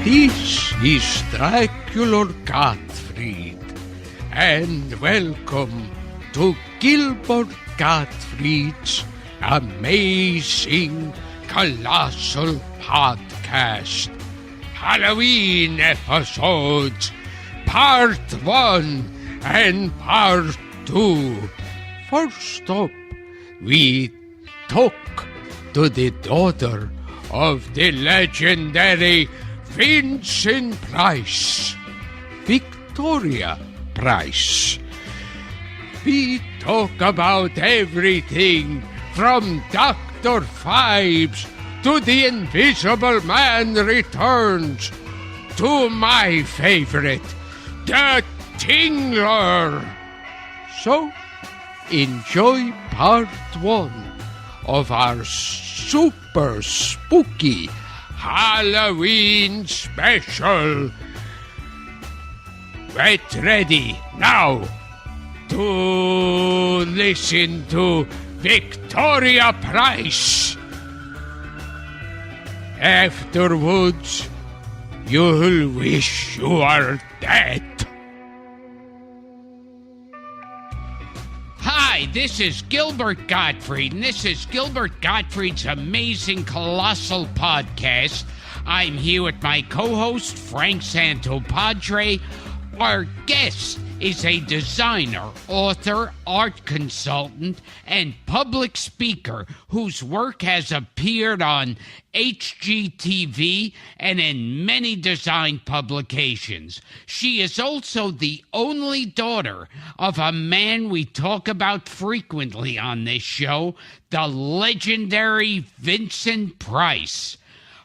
This is Dracula Gottfried, and welcome to Gilbert Gottfried's amazing Colossal podcast. Halloween episodes, Part 1 and Part 2. First up, we talk to the daughter of the legendary Vincent Price, VictoriaPrice. We talk about everything from Dr. Phibes to The Invisible Man Returns to my favorite, The Tingler. So, enjoy part 1 of our super spooky Halloween special. Get ready now to listen to VictoriaPrice. Afterwards, you'll wish you were dead. Hi, this is Gilbert Gottfried, and this is Gilbert Gottfried's amazing Colossal podcast. I'm here with my co-host, Frank Santopadre. Our guest is a designer, author, art consultant, and public speaker whose work has appeared on HGTV and in many design publications. She is also the only daughter of a man we talk about frequently on this show, the legendary Vincent Price.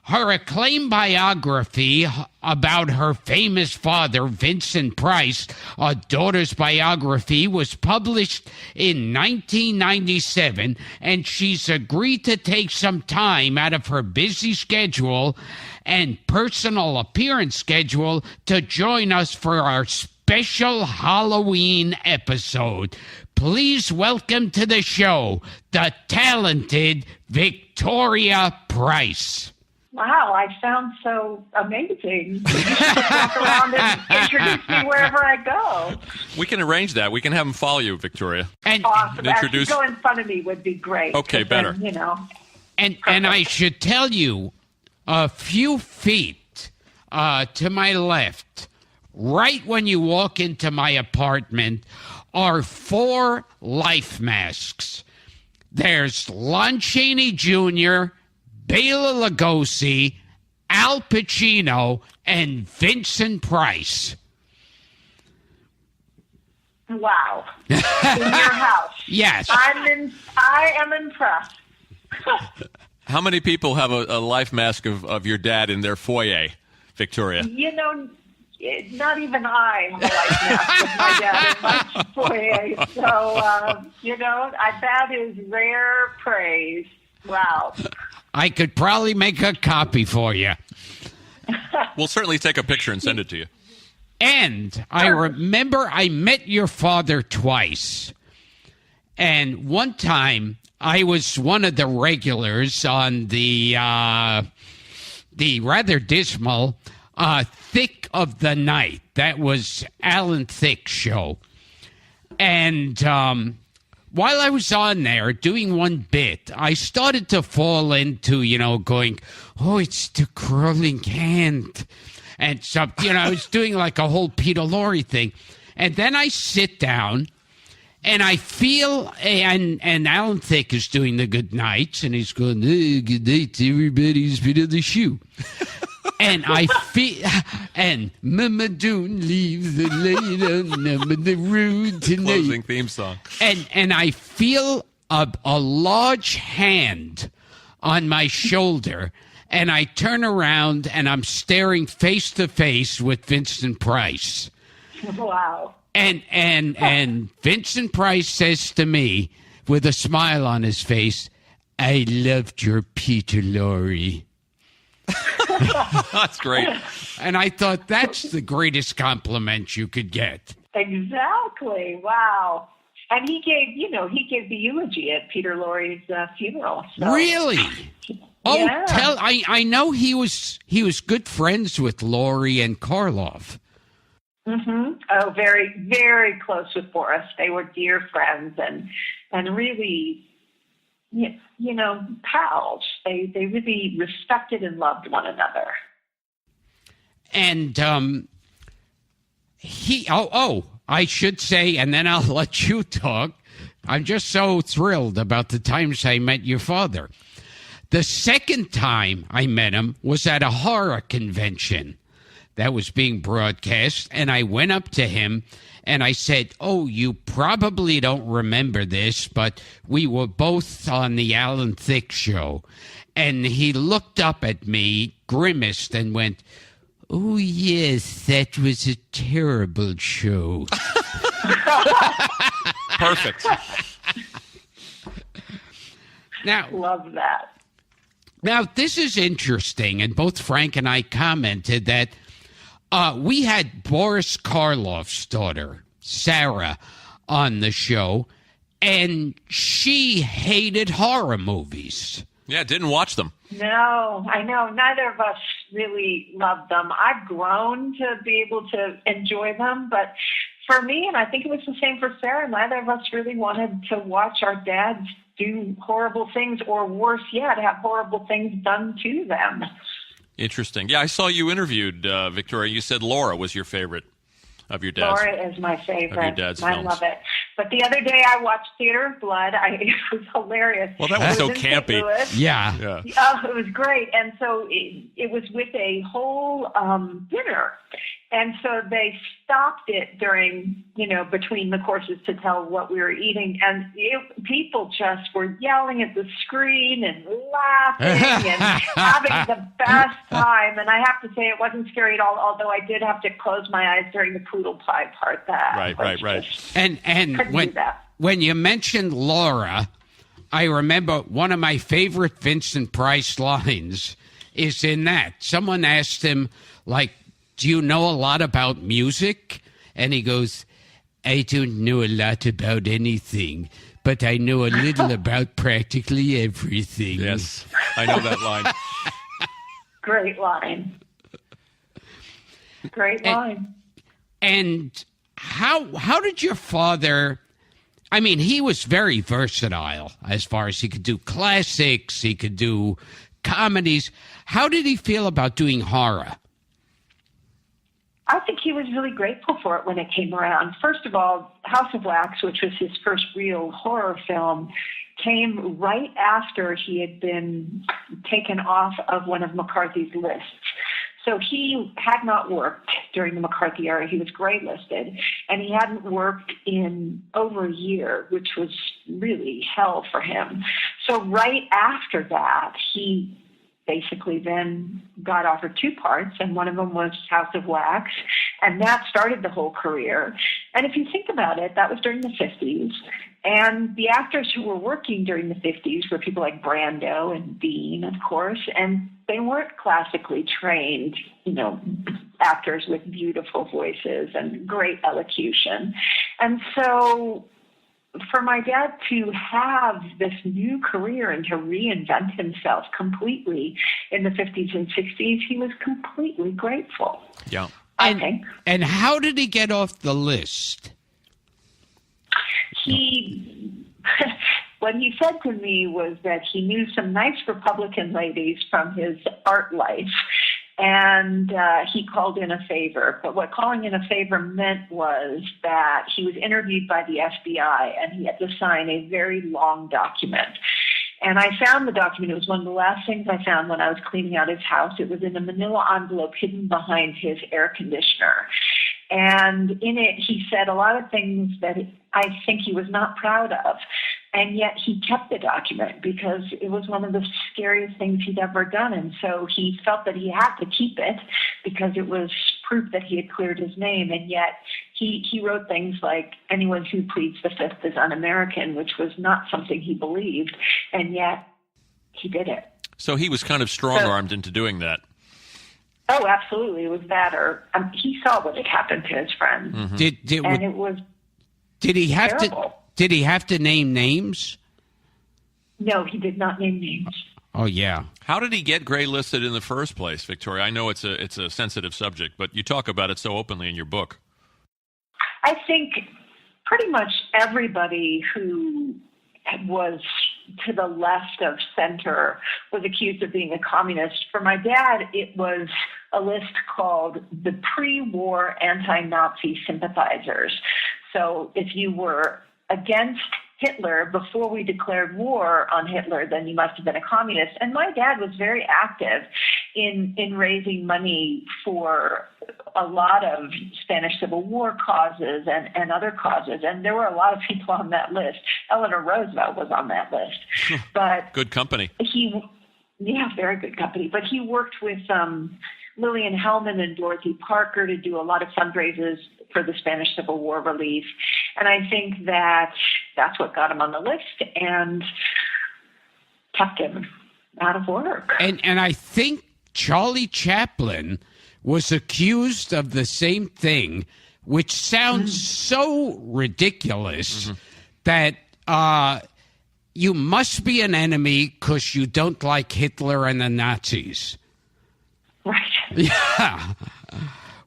Her acclaimed biography about her famous father, Vincent Price, A Daughter's Biography, was published in 1997, and she's agreed to take some time out of her busy schedule and personal appearance schedule to join us for our special Halloween episode. Please welcome to the show the talented VictoriaPrice. Wow, I sound so amazing. You should walk around and introduce me wherever I go. We can arrange that. We can have them follow you, Victoria. And awesome. Actually, go in front of me would be great. Okay, better. Then, you know. And I should tell you, a few feet to my left, right when you walk into my apartment, are 4 life masks. There's Lon Chaney Jr., Bela Lugosi, Al Pacino, and Vincent Price. Wow. In your house. Yes. I am impressed. How many people have a life mask of your dad in their foyer, Victoria? You know, not even I have a life mask with my dad in my foyer. So, that is rare praise. Wow. I could probably make a copy for you. We'll certainly take a picture and send it to you. And I remember I met your father twice. And one time I was one of the regulars on the rather dismal Thick of the Night. That was Alan Thicke's show. And while I was on there doing one bit, I started to fall into, going, oh, it's the crawling hand. And so, I was doing like a whole Peter Lorre thing. And then I sit down and I feel, and Alan Thicke is doing the good nights, and he's going, hey, good night to everybody's been on the shoe. And I feel, and Mama don't leave the light on the road tonight. Closing theme song. And I feel a large hand on my shoulder, and I turn around and I'm staring face to face with Vincent Price. Wow. And Vincent Price says to me with a smile on his face, I loved your Peter Lorre. That's great. And I thought that's the greatest compliment you could get. Exactly. Wow. And he gave the eulogy at Peter Lorre's funeral. So. Really? Oh, Yeah. I know he was good friends with Laurie and Karloff. Mm-hmm. Oh, very, very close with Boris. They were dear friends and really, pals. They really respected and loved one another. And I should say, and then I'll let you talk. I'm just so thrilled about the times I met your father. The second time I met him was at a horror convention that was being broadcast, and I went up to him and I said, "Oh, you probably don't remember this, but we were both on the Alan Thicke show." And he looked up at me, grimaced, and went, "Oh, yes, that was a terrible show." Perfect. Now, Love that. Now, this is interesting, and both Frank and I commented that we had Boris Karloff's daughter, Sarah, on the show, and she hated horror movies. Yeah, didn't watch them. No, I know. Neither of us really loved them. I've grown to be able to enjoy them, but for me, and I think it was the same for Sarah, neither of us really wanted to watch our dads do horrible things, or worse yet, have horrible things done to them. Interesting. Yeah, I saw you interviewed, Victoria. You said Laura was your favorite of your dad's. Laura is my favorite. Of your dad's I films. love it. But the other day I watched Theater of Blood. It was hilarious. Well, that was so in St. campy. Louis. Yeah. Oh, it was great. And so it was with a whole dinner. And so they stopped it during, between the courses to tell what we were eating. And people just were yelling at the screen and laughing and having the best time. And I have to say it wasn't scary at all, although I did have to close my eyes during the poodle pie part. Right. And when you mentioned Laura, I remember one of my favorite Vincent Price lines is in that. Someone asked him, "Do you know a lot about music?" And he goes, "I don't know a lot about anything, but I know a little about practically everything." Yes, I know that line. Great line. Great line. And how did your father... I mean, he was very versatile as far as he could do classics, he could do comedies. How did he feel about doing horror? I think he was really grateful for it when it came around. First of all, House of Wax, which was his first real horror film, came right after he had been taken off of one of McCarthy's lists. So he had not worked during the McCarthy era. He was gray-listed, and he hadn't worked in over a year, which was really hell for him. So right after that, he basically then got offered two parts, and one of them was House of Wax, and that started the whole career. And if you think about it, that was during the 50s, and the actors who were working during the 50s were people like Brando and Dean, of course, and they weren't classically trained, actors with beautiful voices and great elocution. And so for my dad to have this new career and to reinvent himself completely in the 50s and 60s, he was completely grateful. Yeah. I think. And how did he get off the list? What he said to me was that he knew some nice Republican ladies from his art life, and he called in a favor. But what calling in a favor meant was that he was interviewed by the FBI, and he had to sign a very long document. And I found the document. It was one of the last things I found when I was cleaning out his house. It was in a manila envelope hidden behind his air conditioner. And in it, he said a lot of things that I think he was not proud of. And yet he kept the document because it was one of the scariest things he'd ever done. And so he felt that he had to keep it because it was proof that he had cleared his name. And yet he wrote things like, "Anyone who pleads the fifth is un-American," which was not something he believed. And yet he did it. So he was kind of strong-armed into doing that. Oh, absolutely. It was that, or he saw what had happened to his friends. Mm-hmm. And it was Did he have terrible. Did he have to name names? No, he did not name names. Oh, yeah. How did he get gray listed in the first place, Victoria? I know it's a sensitive subject, but you talk about it so openly in your book. I think pretty much everybody who was to the left of center was accused of being a communist. For my dad, it was a list called the pre-war anti-Nazi sympathizers. So if you were against Hitler before we declared war on Hitler, then you must have been a communist. And my dad was very active in raising money for a lot of Spanish Civil War causes and other causes. And there were a lot of people on that list. Eleanor Roosevelt was on that list. But good company. Very good company. But he worked with Lillian Hellman and Dorothy Parker to do a lot of fundraisers for the Spanish Civil War relief. And I think that's what got him on the list and kept him out of work. And I think Charlie Chaplin was accused of the same thing, which sounds so ridiculous that you must be an enemy because you don't like Hitler and the Nazis. Right. Yeah.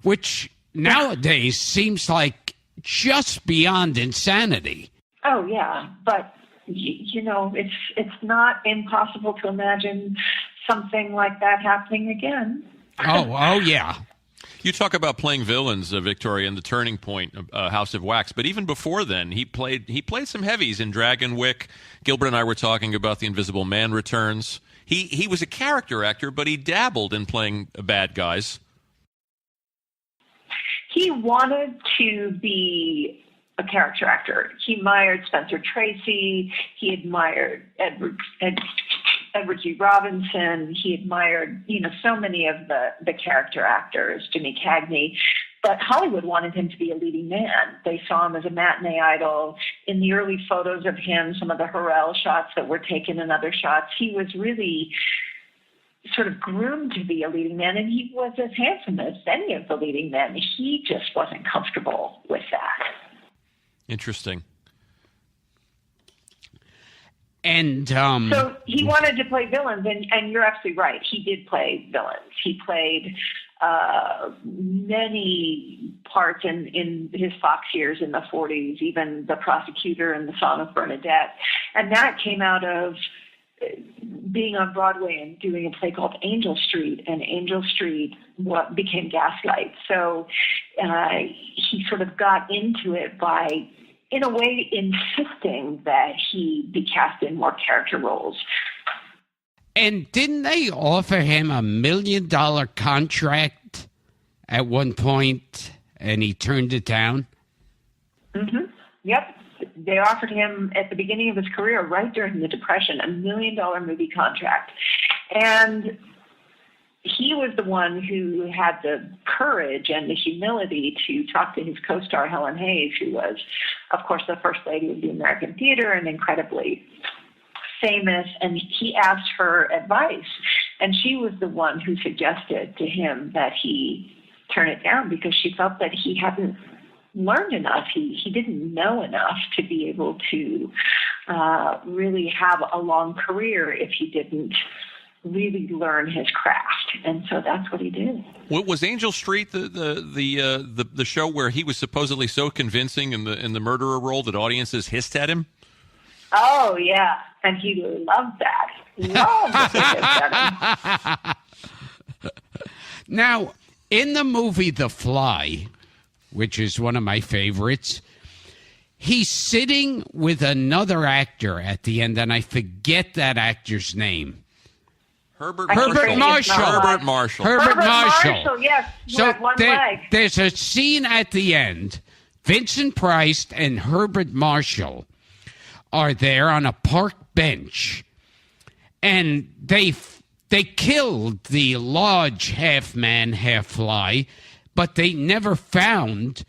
Which nowadays seems like just beyond insanity. Oh, yeah. But, it's not impossible to imagine something like that happening again. Oh, yeah. You talk about playing villains, Victoria, in the Turning Point, House of Wax. But even before then, he played some heavies in Dragon Wick. Gilbert and I were talking about The Invisible Man Returns. He was a character actor, but he dabbled in playing bad guys. He wanted to be a character actor. He admired Spencer Tracy. He admired Edward G. Robinson. He admired, so many of the character actors, Jimmy Cagney. But Hollywood wanted him to be a leading man. They saw him as a matinee idol. In the early photos of him, some of the Hurrell shots that were taken and other shots, he was really sort of groomed to be a leading man, and he was as handsome as any of the leading men. He just wasn't comfortable with that. Interesting. And so he wanted to play villains, and you're absolutely right. He did play villains. He played many parts in his Fox years in the 40s, even the prosecutor in The Song of Bernadette. And that came out of being on Broadway and doing a play called Angel Street, and Angel Street became Gaslight. So he sort of got into it by, in a way, insisting that he be cast in more character roles. And didn't they offer him $1 million contract at one point, and he turned it down? Mm-hmm. Yep. They offered him at the beginning of his career, right during the Depression, $1 million movie contract. And he was the one who had the courage and the humility to talk to his co-star, Helen Hayes, who was, of course, the first lady of the American theater and incredibly famous. And he asked her advice. And she was the one who suggested to him that he turn it down because she felt that he hadn't learned enough. He didn't know enough to be able to really have a long career if he didn't really learn his craft. And so that's what he did. What was Angel Street the show where he was supposedly so convincing in the murderer role that audiences hissed at him? Oh yeah, and he loved that. Loved that they hissed at him. Now, in the movie The Fly, which is one of my favorites, he's sitting with another actor at the end, and I forget that actor's name. Herbert Marshall. Herbert Marshall. Herbert Marshall, yes. So one leg. There's a scene at the end. Vincent Price and Herbert Marshall are there on a park bench, and they killed the large half-man, half-fly, but they never found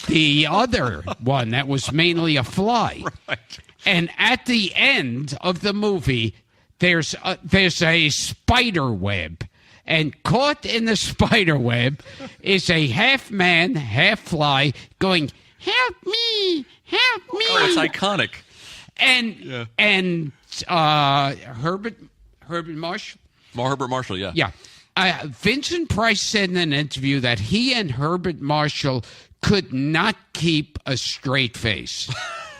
the other one that was mainly a fly. Right. And at the end of the movie, there's a spider web, and caught in the spider web is a half man, half fly going help me, help me. Oh, it's iconic. And Herbert Marshall. Herbert Marshall, yeah. Yeah. Vincent Price said in an interview that he and Herbert Marshall could not keep a straight face.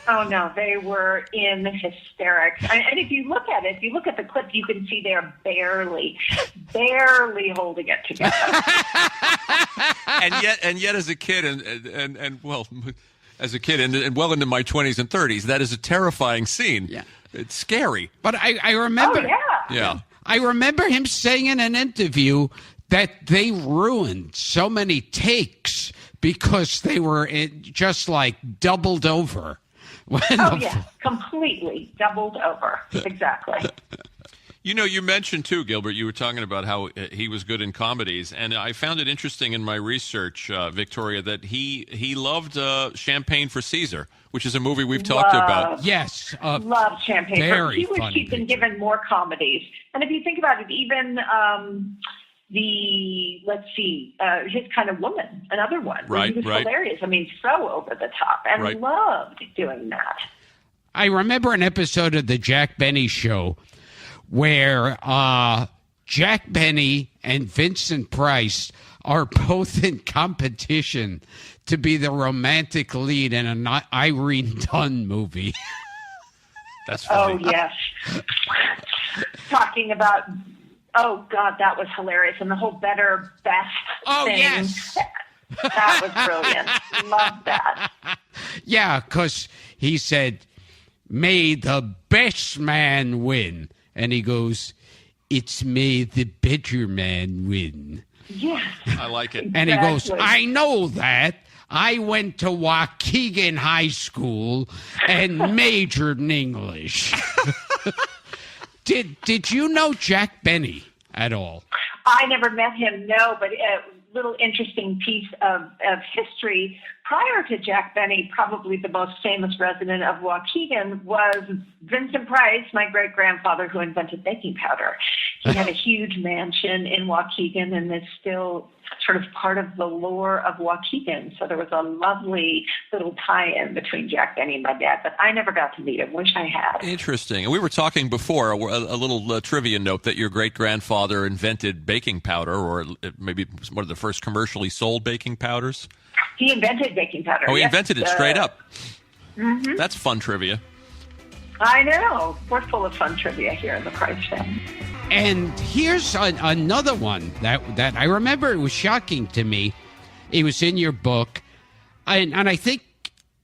Oh, no, they were in hysterics. And if you look at it, if you look at the clip, you can see they're barely holding it together. and yet as a kid, as a kid and well into my 20s and 30s, that is a terrifying scene. Yeah. It's scary. But I remember... Oh, yeah. Yeah. I remember him saying in an interview that they ruined so many takes because they were just like doubled over. Completely doubled over. Exactly. You mentioned too, Gilbert, you were talking about how he was good in comedies, and I found it interesting in my research, Victoria, that he loved Champagne for Caesar, which is a movie we've talked about. Yes. Loved Champagne. Very He wish he'd been given more comedies. And if you think about it, even His Kind of Woman, another one. Where he was hilarious. I mean, so over the top, and loved doing that. I remember an episode of the Jack Benny Show where Jack Benny and Vincent Price are both in competition to be the romantic lead in an Irene Dunn movie. That's funny. Oh, yes. Talking about, oh, God, that was hilarious. And the whole better, best thing. Yes. That was brilliant. Love that. Yeah, because he said, may the best man win. And he goes, it's may the better man win. Yes. I like it. And he goes, I know that. I went to Waukegan High School and majored in English. Did you know Jack Benny at all? I never met him, no, but a little interesting piece of history. Prior to Jack Benny, probably the most famous resident of Waukegan was Vincent Price, my great-grandfather who invented baking powder. He had a huge mansion in Waukegan and is still sort of part of the lore of Waukegan. So there was a lovely little tie-in between Jack Benny and my dad, but I never got to meet him. Wish I had. Interesting. And we were talking before, a little trivia note, that your great-grandfather invented baking powder, or maybe one of the first commercially sold baking powders. He invented baking powder. Oh, he invented it straight up. Mm-hmm. That's fun trivia. I know. We're full of fun trivia here in the Price family. And here's another one that I remember. It was shocking to me. It was in your book. And I think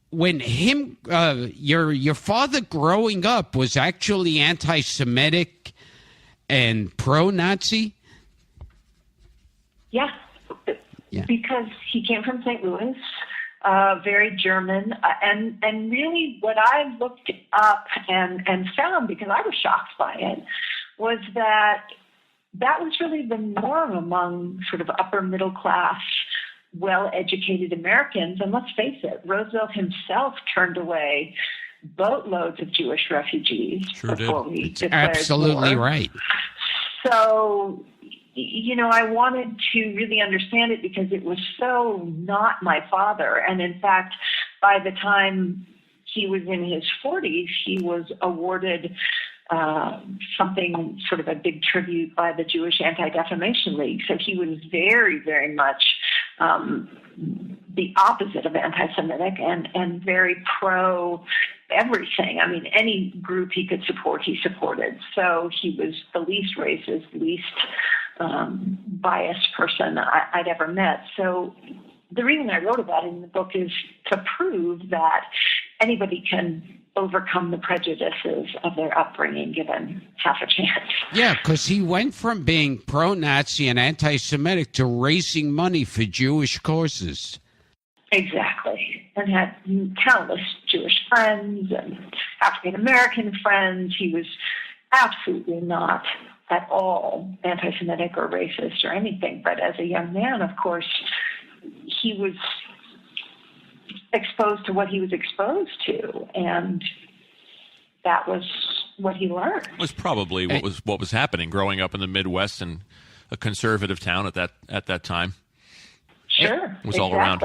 when your father growing up was actually anti-Semitic and pro-Nazi. Yeah. Because he came from St. Louis, very German, and really what I looked up and found, because I was shocked by it, was that was really the norm among sort of upper middle class, well-educated Americans. And let's face it, Roosevelt himself turned away boatloads of Jewish refugees before we declared absolutely war. Right. So, I wanted to really understand it because it was so not my father. And in fact, by the time he was in his 40s, he was awarded something, sort of a big tribute by the Jewish Anti-Defamation League. So he was very, very much the opposite of anti-Semitic and very pro everything. I mean, any group he could support, he supported. So he was the least racist, least biased person I'd ever met. So the reason I wrote about it in the book is to prove that anybody can overcome the prejudices of their upbringing given half a chance. Yeah, because he went from being pro-Nazi and anti-Semitic to raising money for Jewish causes. Exactly. And had countless Jewish friends and African-American friends. He was absolutely not at all anti-Semitic or racist or anything. But as a young man, of course, he was exposed to what he was exposed to, and that was what he learned. It was probably what was happening growing up in the Midwest and a conservative town at that time. Sure, it was all around.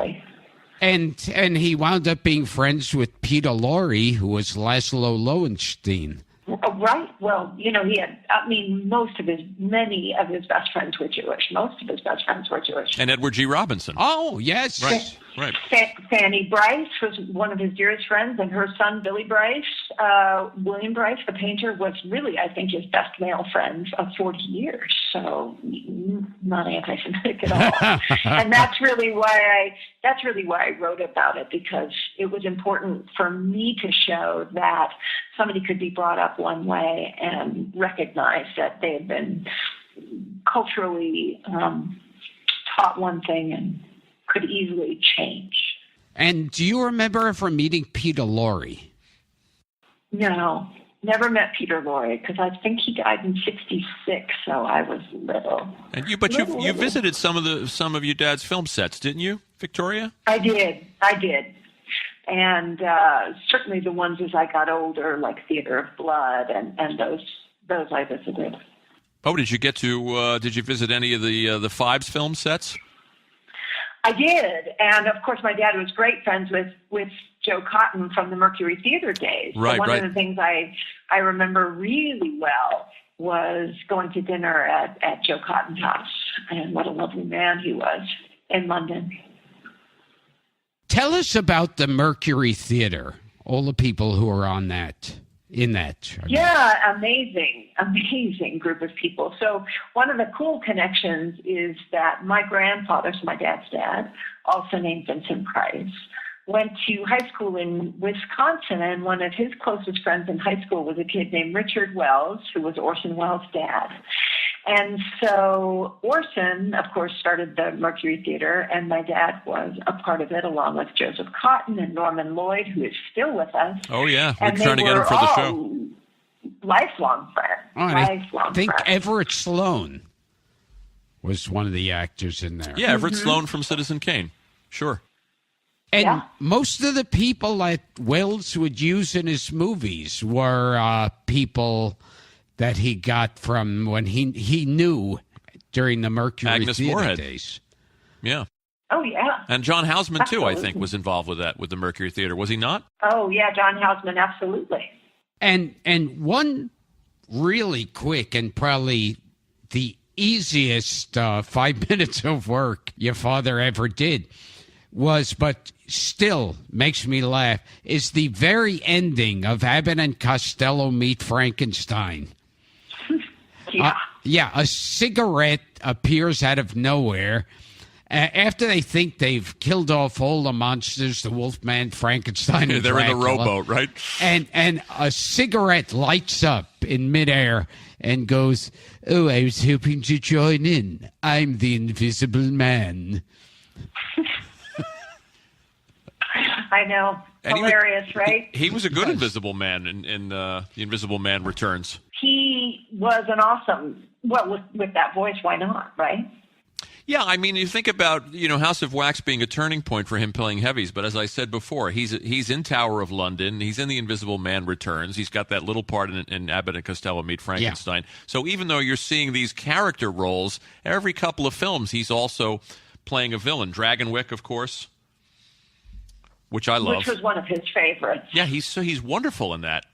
And he wound up being friends with Peter Lorre, who was Laszlo Lowenstein. Right. Well, he had, many of his best friends were Jewish. Most of his best friends were Jewish. And Edward G. Robinson. Oh, yes. Right. Fanny Bryce was one of his dearest friends, and her son, Billy Bryce, William Bryce, the painter, was really, I think, his best male friend of 40 years. So not anti-Semitic at all. And that's really why I wrote about it, because it was important for me to show that somebody could be brought up one way and recognize that they had been culturally taught one thing and could easily change. And do you remember ever meeting Peter Lorre? No, never met Peter Lorre, because I think he died in '66, so I was little. And you visited some of your dad's film sets, didn't you, Victoria? I did, and certainly the ones as I got older, like Theater of Blood, and those I visited. Oh, did you get to? Did you visit any of the Fibes film sets? I did, and of course my dad was great friends with Joe Cotton from the Mercury Theater days. Right, so one of the things I remember really well was going to dinner at Joe Cotton's house, and what a lovely man he was in London. Tell us about the Mercury Theater, all the people who are in that. Yeah, amazing group of people. So one of the cool connections is that my grandfather, so my dad's dad, also named Vincent Price, went to high school in Wisconsin, and one of his closest friends in high school was a kid named Richard Wells, who was Orson Welles' dad. And so Orson, of course, started the Mercury Theater, and my dad was a part of it, along with Joseph Cotton and Norman Lloyd, who is still with us. Oh, yeah. We're trying to get him for the show. Lifelong friends. I think Everett Sloan was one of the actors in there. Yeah, Everett Sloan from Citizen Kane. Sure. And most of the people that Wells would use in his movies were people that he got from when he knew during the Mercury Agnes Theater Moorehead days. Yeah. Oh, yeah. And John Houseman, absolutely. too, I think, was involved with the Mercury Theater. Was he not? Oh, yeah, John Houseman, absolutely. And one really quick and probably the easiest 5 minutes of work your father ever did was, but still makes me laugh, is the very ending of Abbott and Costello Meet Frankenstein. Yeah. A cigarette appears out of nowhere. After they think they've killed off all the monsters, the Wolfman, Frankenstein, and they're Dracula, in the rowboat, right? And a cigarette lights up in midair and goes, "Oh, I was hoping to join in. I'm the Invisible Man." I know. And hilarious, right? He was a good Invisible Man in The Invisible Man Returns. He was an awesome, with that voice, why not, right? Yeah, I mean, you think about, House of Wax being a turning point for him playing heavies, but as I said before, he's in Tower of London, he's in The Invisible Man Returns, he's got that little part in Abbott and Costello Meet Frankenstein. Yeah. So even though you're seeing these character roles, every couple of films he's also playing a villain. Dragonwyck, of course, which I love. Which was one of his favorites. Yeah, he's wonderful in that.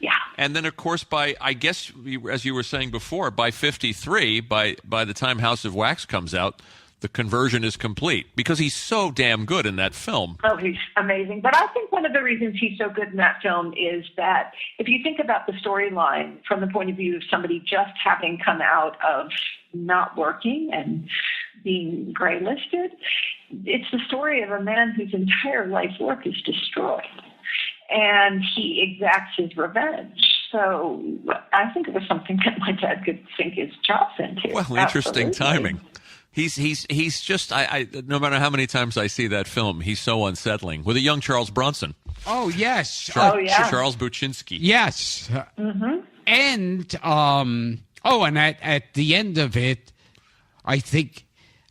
Yeah. And then, of course, I guess, as you were saying before, by 1953, by the time House of Wax comes out, the conversion is complete because he's so damn good in that film. Oh, he's amazing. But I think one of the reasons he's so good in that film is that if you think about the storyline from the point of view of somebody just having come out of not working and being gray-listed, it's the story of a man whose entire life work is destroyed. And he exacts his revenge. So I think it was something that my dad could sink his chops into. Well, interesting timing. He's just, I no matter how many times I see that film, he's so unsettling. With a young Charles Bronson. Oh, yes. Charles Buczynski. Yes. Mm-hmm. And, and at the end of it, I think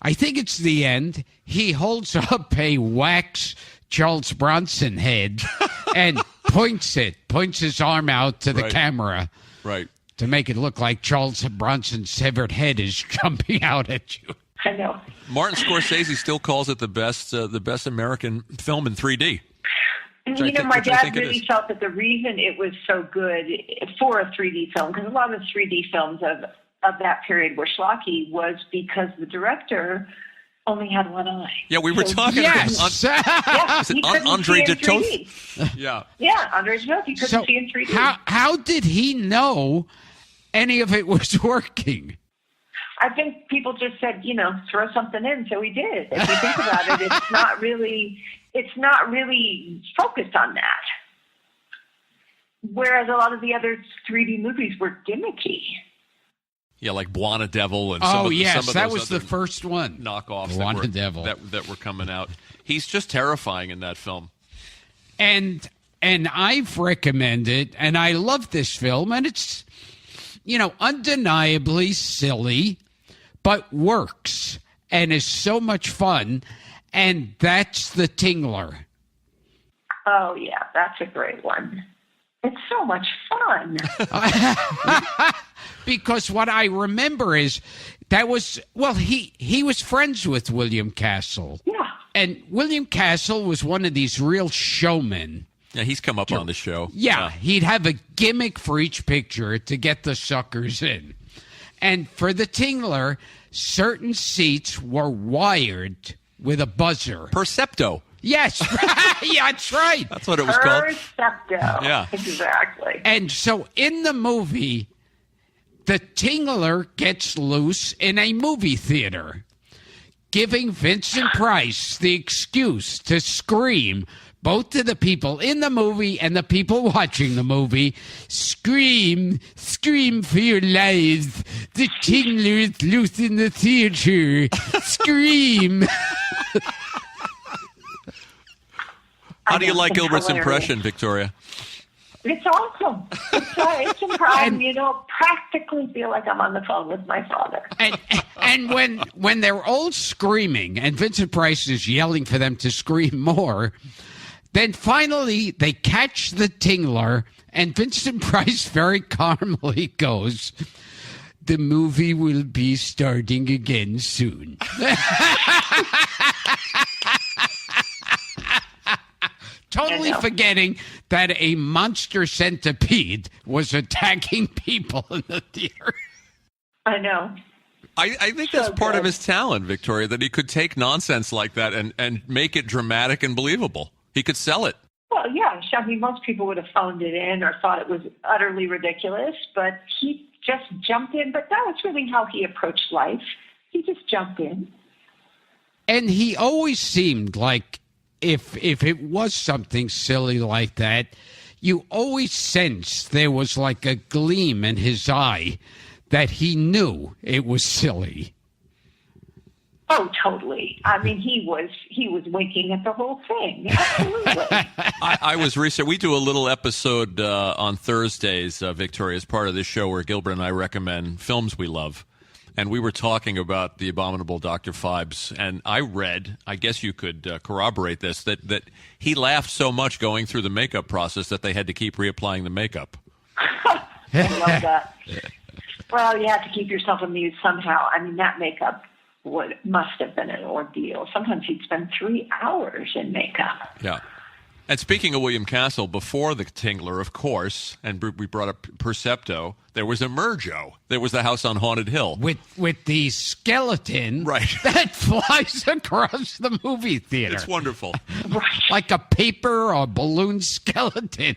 it's the end, he holds up a wax Charles Bronson head and points his arm out to the camera, right, to make it look like Charles Bronson's severed head is jumping out at you. I know. Martin Scorsese still calls it the best American film in 3D. And, my dad really felt that the reason it was so good for a 3D film, because a lot of the 3D films of that period were schlocky, was because the director only had one eye. Yeah, we were talking yes. about Andre Dutoff. Yeah, Andre Dutoff. He couldn't see in 3D. How did he know any of it was working? I think people just said, throw something in, so he did. If you think about it, it's not really focused on that. Whereas a lot of the other 3D movies were gimmicky. Yeah, like Buona Devil and some of that those was the first one. Knockoffs that were coming out. He's just terrifying in that film. And I've recommended, and I love this film, and it's undeniably silly, but works and is so much fun, and that's The Tingler. Oh, yeah, that's a great one. It's so much fun. Because what I remember is he was friends with William Castle. Yeah. And William Castle was one of these real showmen. Yeah, he's come up on the show. Yeah, he'd have a gimmick for each picture to get the suckers in. And for The Tingler, certain seats were wired with a buzzer. Percepto. Yes, yeah, that's right. That's what it was called. Percepto. Yeah. Exactly. And so in the movie, the Tingler gets loose in a movie theater, giving Vincent Price the excuse to scream, both to the people in the movie and the people watching the movie, scream, scream for your lives. The Tingler is loose in the theater. Scream. How do you like Gilbert's impression, Victoria? It's awesome. It's impressive. Practically feel like I'm on the phone with my father. And when they're all screaming and Vincent Price is yelling for them to scream more, then finally they catch the Tingler and Vincent Price very calmly goes, "The movie will be starting again soon." Totally forgetting that a monster centipede was attacking people in the theater. I know. I think that's part of his talent, Victoria, that he could take nonsense like that and make it dramatic and believable. He could sell it. Well, yeah. I mean, most people would have phoned it in or thought it was utterly ridiculous, but he just jumped in. But that was really how he approached life. He just jumped in. And he always seemed like if it was something silly like that, you always sensed there was like a gleam in his eye that he knew it was silly. Oh, totally. I mean, he was winking at the whole thing. Absolutely. I was researching. We do a little episode on Thursdays, Victoria, as part of this show where Gilbert and I recommend films we love. And we were talking about The Abominable Dr. Phibes, and I read, I guess you could corroborate this, that he laughed so much going through the makeup process that they had to keep reapplying the makeup. I love that. Well, you have to keep yourself amused somehow. I mean, that makeup must have been an ordeal. Sometimes he'd spend 3 hours in makeup. Yeah. And speaking of William Castle, before The Tingler, of course, and we brought up Percepto, there was Emergo. There was the House on Haunted Hill. With the skeleton that flies across the movie theater. It's wonderful. Like a paper or balloon skeleton.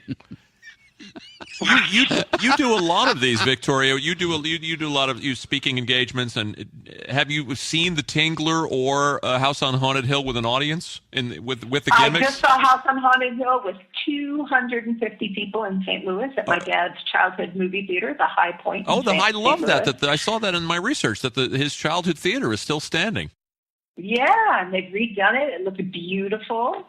You do a lot of these, Victoria. You do a lot of speaking engagements, and have you seen The Tingler or House on Haunted Hill with an audience with the gimmicks? I just saw House on Haunted Hill with 250 people in St. Louis at my dad's childhood movie theater, the High Point. I love that. I saw that in my research that his childhood theater is still standing. Yeah, and they've redone it. It looked beautiful.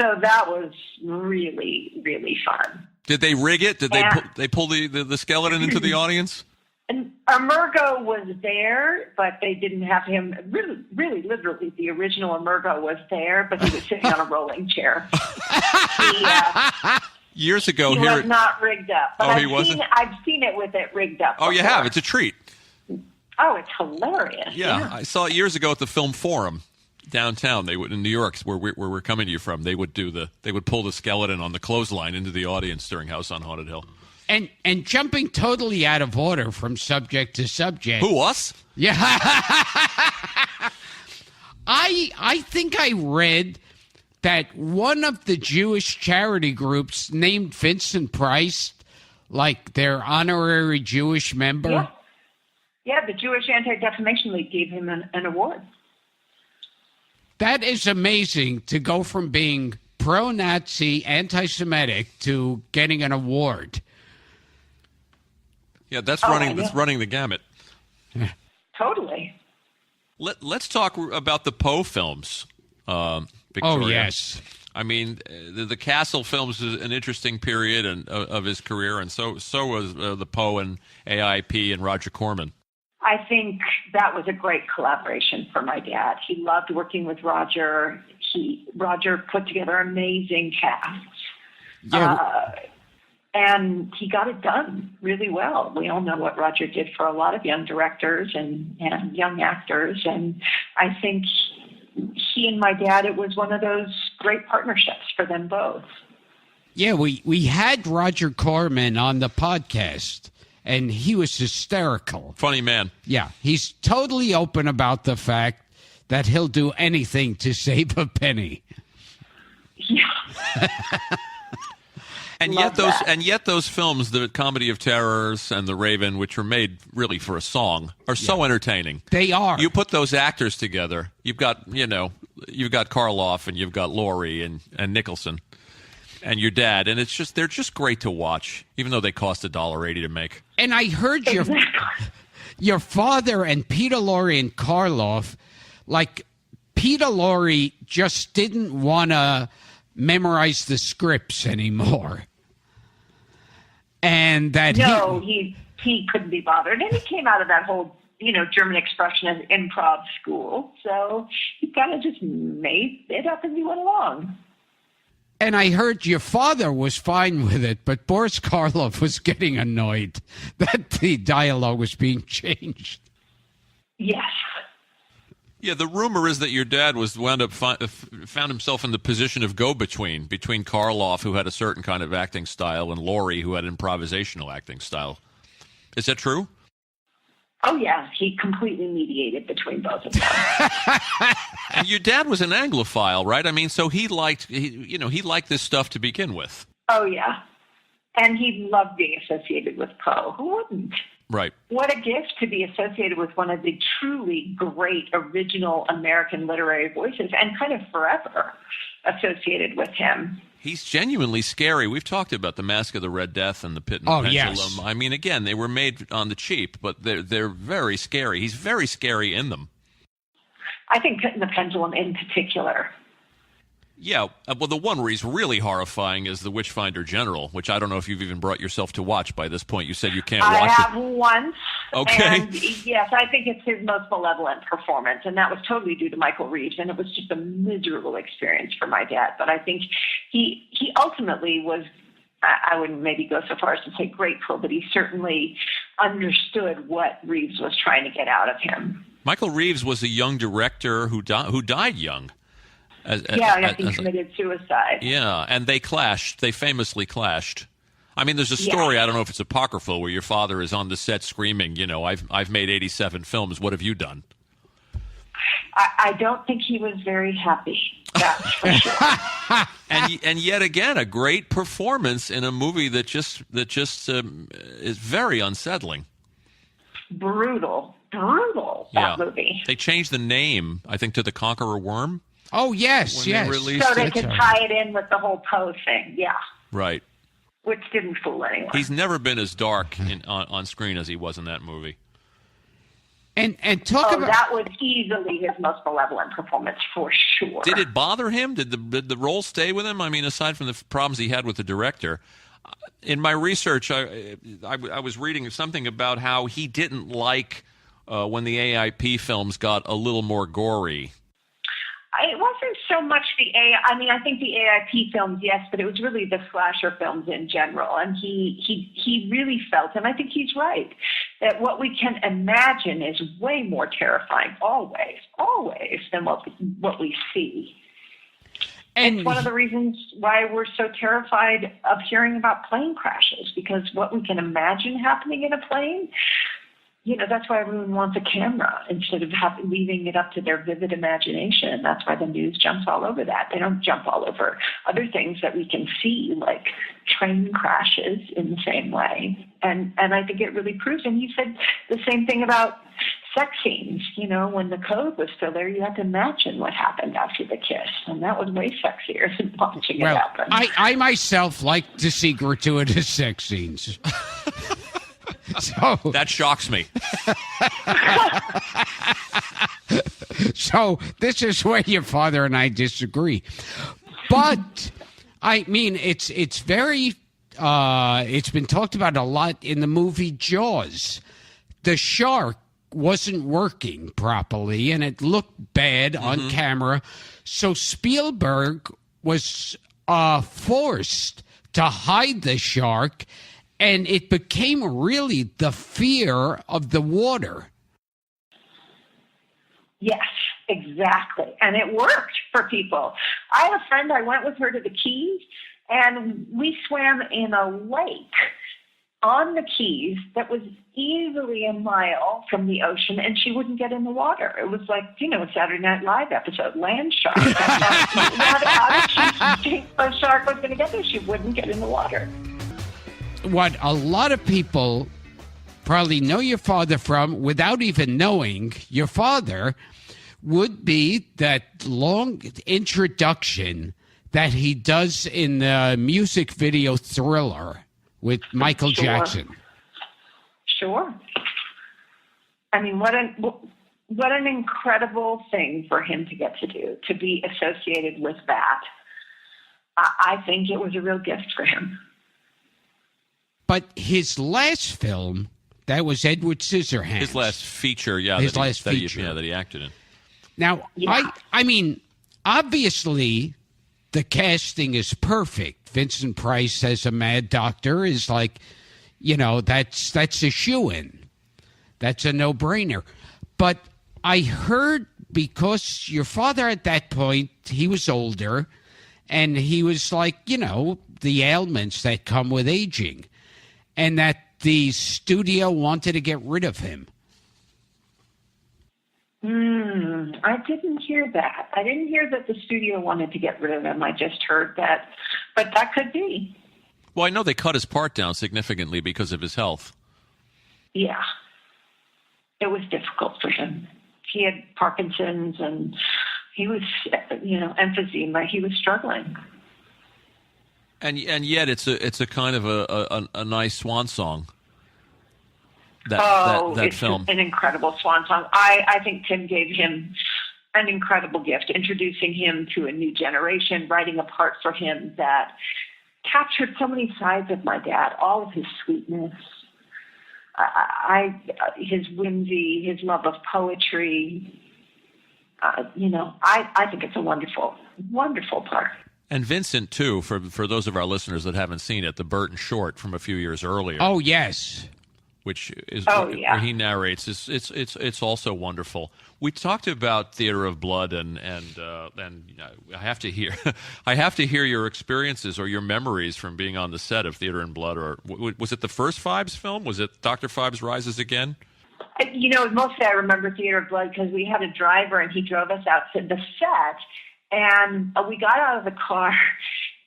So that was really, really fun. Did they rig it? Did they pull the skeleton into the audience? And Emergo was there, but they didn't have him. Really, literally, the original Emergo was there, but he was sitting on a rolling chair. Years ago, he was not rigged up. But he wasn't. I've seen it with it rigged up. Oh, before. you have? It's a treat. Oh, it's hilarious. Yeah, I saw it years ago at the Film Forum downtown. They would in New York, where we're coming to you from. They would pull the skeleton on the clothesline into the audience during House on Haunted Hill. And jumping totally out of order from subject to subject. Who, us? Yeah. I think I read that one of the Jewish charity groups named Vincent Price like their honorary Jewish member. Yeah. Yeah, the Jewish Anti-Defamation League gave him an award. That is amazing, to go from being pro-Nazi, anti-Semitic to getting an award. Yeah, that's running the gamut. Totally. Let's talk about the Poe films, Victoria. Oh, yes. I mean, the Castle films is an interesting period of his career, and so was the Poe and AIP and Roger Corman. I think that was a great collaboration for my dad. He loved working with Roger. Roger put together amazing casts. Yeah. And he got it done really well. We all know what Roger did for a lot of young directors and young actors. And I think he and my dad, it was one of those great partnerships for them both. Yeah, we had Roger Corman on the podcast, and he was hysterical. Funny man. Yeah, he's totally open about the fact that he'll do anything to save a penny. Yeah. And yet those films, the Comedy of Terrors and The Raven, which were made really for a song, are so entertaining. They are. You put those actors together. You've got Karloff and you've got Laurie and Nicholson and your dad, and they're just great to watch, even though they cost $1.80 to make. And I heard your father and Peter Lorre and Karloff, like Peter Lorre just didn't want to memorize the scripts anymore. And that he couldn't be bothered. And he came out of that whole, German expressionist improv school. So he kind of just made it up as he went along. And I heard your father was fine with it, but Boris Karloff was getting annoyed that the dialogue was being changed. Yes. Yeah, the rumor is that your dad found himself in the position of go-between between Karloff, who had a certain kind of acting style, and Laurie, who had improvisational acting style. Is that true? Oh, yeah. He completely mediated between both of them. And your dad was an Anglophile, right? I mean, so he liked this stuff to begin with. Oh, yeah. And he loved being associated with Poe. Who wouldn't? Right. What a gift to be associated with one of the truly great original American literary voices, and kind of forever associated with him. He's genuinely scary. We've talked about The Mask of the Red Death and The Pit and the Pendulum. Yes. I mean, again, they were made on the cheap, but they're very scary. He's very scary in them. I think Pit and the Pendulum in particular. Yeah, well, the one where he's really horrifying is The Witchfinder General, which I don't know if you've even brought yourself to watch by this point. You said you can't watch it. I have once. Okay. And yes, I think it's his most malevolent performance, and that was totally due to Michael Reeves, and it was just a miserable experience for my dad. But I think he ultimately was, I wouldn't maybe go so far as to say grateful, but he certainly understood what Reeves was trying to get out of him. Michael Reeves was a young director who died young. I think he committed suicide. Yeah, and they clashed. They famously clashed. I mean, there's a story, I don't know if it's apocryphal, where your father is on the set screaming, I've made 87 films. What have you done? I don't think he was very happy. That's for sure. And yet again, a great performance in a movie that just is very unsettling. Brutal, that movie. They changed the name, I think, to The Conqueror Worm. Oh, yes. They released so they could tie it in with the whole Poe thing, yeah. Right. Which didn't fool anyone. He's never been as dark on screen as he was in that movie. And talk about that was easily his most malevolent performance for sure. Did it bother him? Did the role stay with him? I mean, aside from the problems he had with the director, in my research, I was reading something about how he didn't like when the AIP films got a little more gory. It wasn't so much I mean, I think the AIP films, yes, but it was really the slasher films in general. And he really felt, and I think he's right, that what we can imagine is way more terrifying, always, than what we see. And it's one of the reasons why we're so terrified of hearing about plane crashes, because what we can imagine happening in a plane, that's why everyone wants a camera instead of leaving it up to their vivid imagination. That's why the news jumps all over that. They don't jump all over other things that we can see, like train crashes in the same way. And I think it really proves, and you said the same thing about sex scenes. When the code was still there, you had to imagine what happened after the kiss, and that was way sexier than watching it happen. I myself like to see gratuitous sex scenes. So that shocks me. So this is where your father and I disagree. But I mean, it's very it's been talked about a lot in the movie Jaws. The shark wasn't working properly, and it looked bad on camera. So Spielberg was forced to hide the shark, and it became really the fear of the water. Yes, exactly. And it worked for people. I have a friend, I went with her to the Keys, and we swam in a lake on the Keys that was easily a mile from the ocean, and she wouldn't get in the water. It was like, a Saturday Night Live episode, Land Shark. How did she think the shark was going to get there? She wouldn't get in the water. What a lot of people probably know your father from, without even knowing your father, would be that long introduction that he does in the music video Thriller with Michael Jackson. Sure. I mean, what an incredible thing for him to get to do, to be associated with that. I think it was a real gift for him. But his last film, that was Edward Scissorhands. His last feature, that he acted in. Now, yeah. I mean, obviously, the casting is perfect. Vincent Price as a Mad Doctor is like, that's a shoo-in. That's a no-brainer. But I heard, because your father at that point, he was older, and he was like, the ailments that come with aging, and that the studio wanted to get rid of him. I didn't hear that. I didn't hear that the studio wanted to get rid of him. I just heard that, but that could be. Well, I know they cut his part down significantly because of his health. Yeah. It was difficult for him. He had Parkinson's, and he was, emphysema. He was struggling. And yet it's a kind of a nice swan song. That film. It's an incredible swan song. I think Tim gave him an incredible gift, introducing him to a new generation, writing a part for him that captured so many sides of my dad, all of his sweetness, his whimsy, his love of poetry. I think it's a wonderful, wonderful part. And Vincent, too, for those of our listeners that haven't seen it, the Burton short from a few years earlier. Oh, yes. Which is where he narrates. It's also wonderful. We talked about Theater of Blood, and I have to hear your experiences or your memories from being on the set of Theater of Blood. Or was it the first Phibes film? Was it Dr. Phibes Rises Again? Mostly I remember Theater of Blood because we had a driver and he drove us out to the set, and we got out of the car,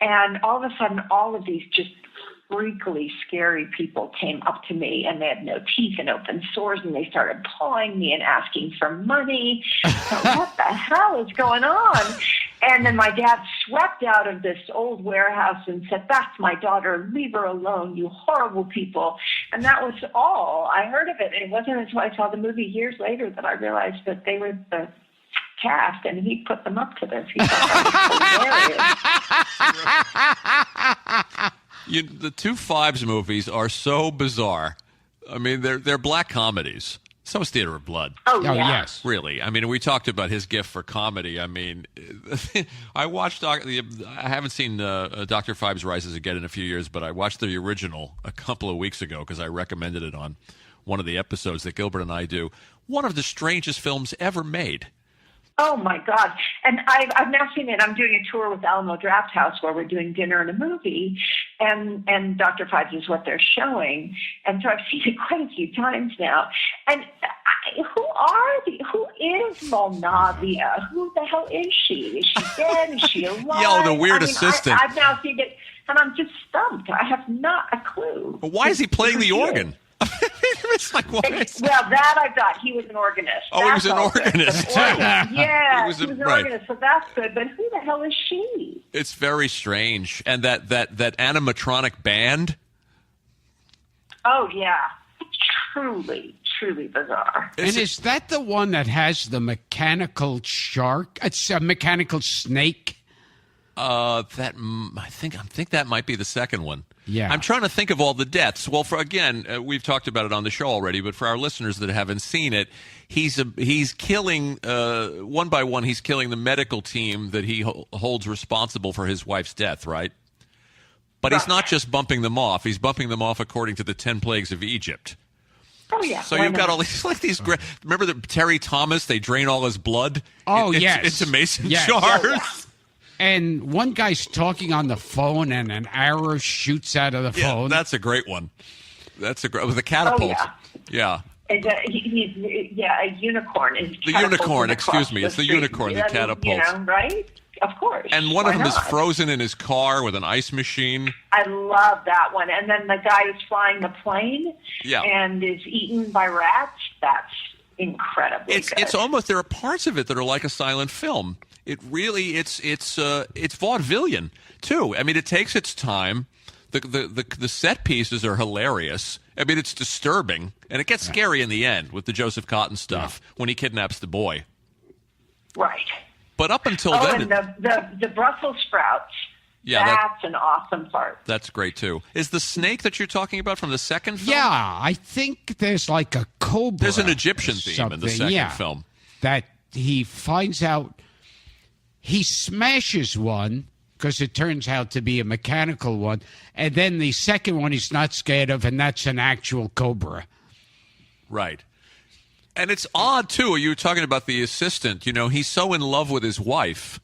and all of a sudden all of these just freakily scary people came up to me, and they had no teeth and open sores, and they started pawing me and asking for money. So what the hell is going on? And then my dad swept out of this old warehouse and said, "That's my daughter. Leave her alone, you horrible people." And that was all I heard of it. And it wasn't until I saw the movie years later that I realized that they were the cast, and he put them up to this. He thought that was hilarious. The two Phibes movies are so bizarre. I mean, they're black comedies. So is Theater of Blood. Oh, Oh, yeah. yes. Really. I mean, we talked about his gift for comedy. I mean, I watched, I haven't seen Dr. Phibes Rises Again in a few years, but I watched the original a couple of weeks ago because I recommended it on one of the episodes that Gilbert and I do. One of the strangest films ever made. Oh, my God. And I've now seen it. I'm doing a tour with Alamo Draft House where we're doing dinner and a movie, and Dr. Phibes is what they're showing. And so I've seen it quite a few times now. And who is Molnavia? Who the hell is she? Is she dead? Is she alive? Yo, the weird assistant. I've now seen it, and I'm just stumped. I have not a clue. But why is he playing the organ? It's like, what is Well, that I got. He was an organist. Oh, he was an That's all good. organist, An too. Yeah, He was he was an right. organist, so that's good. But who the hell is she? It's very strange. And that animatronic band. Oh, yeah. Truly bizarre. And is that the one that has the mechanical shark? It's a mechanical snake. I think that might be the second one. Yeah. I'm trying to think of all the deaths. Well, we've talked about it on the show already, but for our listeners that haven't seen it, he's killing one by one. He's killing the medical team that he holds responsible for his wife's death, right? But he's not just bumping them off. He's bumping them off according to the 10 plagues of Egypt. Oh, yeah. So you've got all these great. Remember the Terry Thomas? They drain all his blood. Oh, yes. Into mason Yes. jars. Yeah. And one guy's talking on the phone, and an arrow shoots out of the Yeah, phone. that's a great one. That's a great with a catapult. Oh, yeah. And, he's a unicorn. Is The unicorn, excuse me. It's the unicorn that catapults. Right? Of course. And one of them is not? frozen in his car with an ice machine. I love that one. And then the guy who's flying the plane Yeah. and is eaten by rats. That's incredibly good. It's almost, there are parts of it that are like a silent film. It really, it's vaudevillian too. I mean, it takes its time. The set pieces are hilarious. I mean, it's disturbing, and it gets scary in the end with the Joseph Cotton stuff when he kidnaps the boy. Right. But up until Oh, then, and the Brussels sprouts. Yeah, that's an awesome part. that's great too. Is the snake that you're talking about from the second film? Yeah, I think there's like a cobra. There's an Egyptian theme in the something. second film. That he finds out. He smashes one because it turns out to be a mechanical one. And then the second one he's not scared of, and that's an actual cobra. Right. And it's odd, too. You were talking about the assistant. You know, he's so in love with his wife.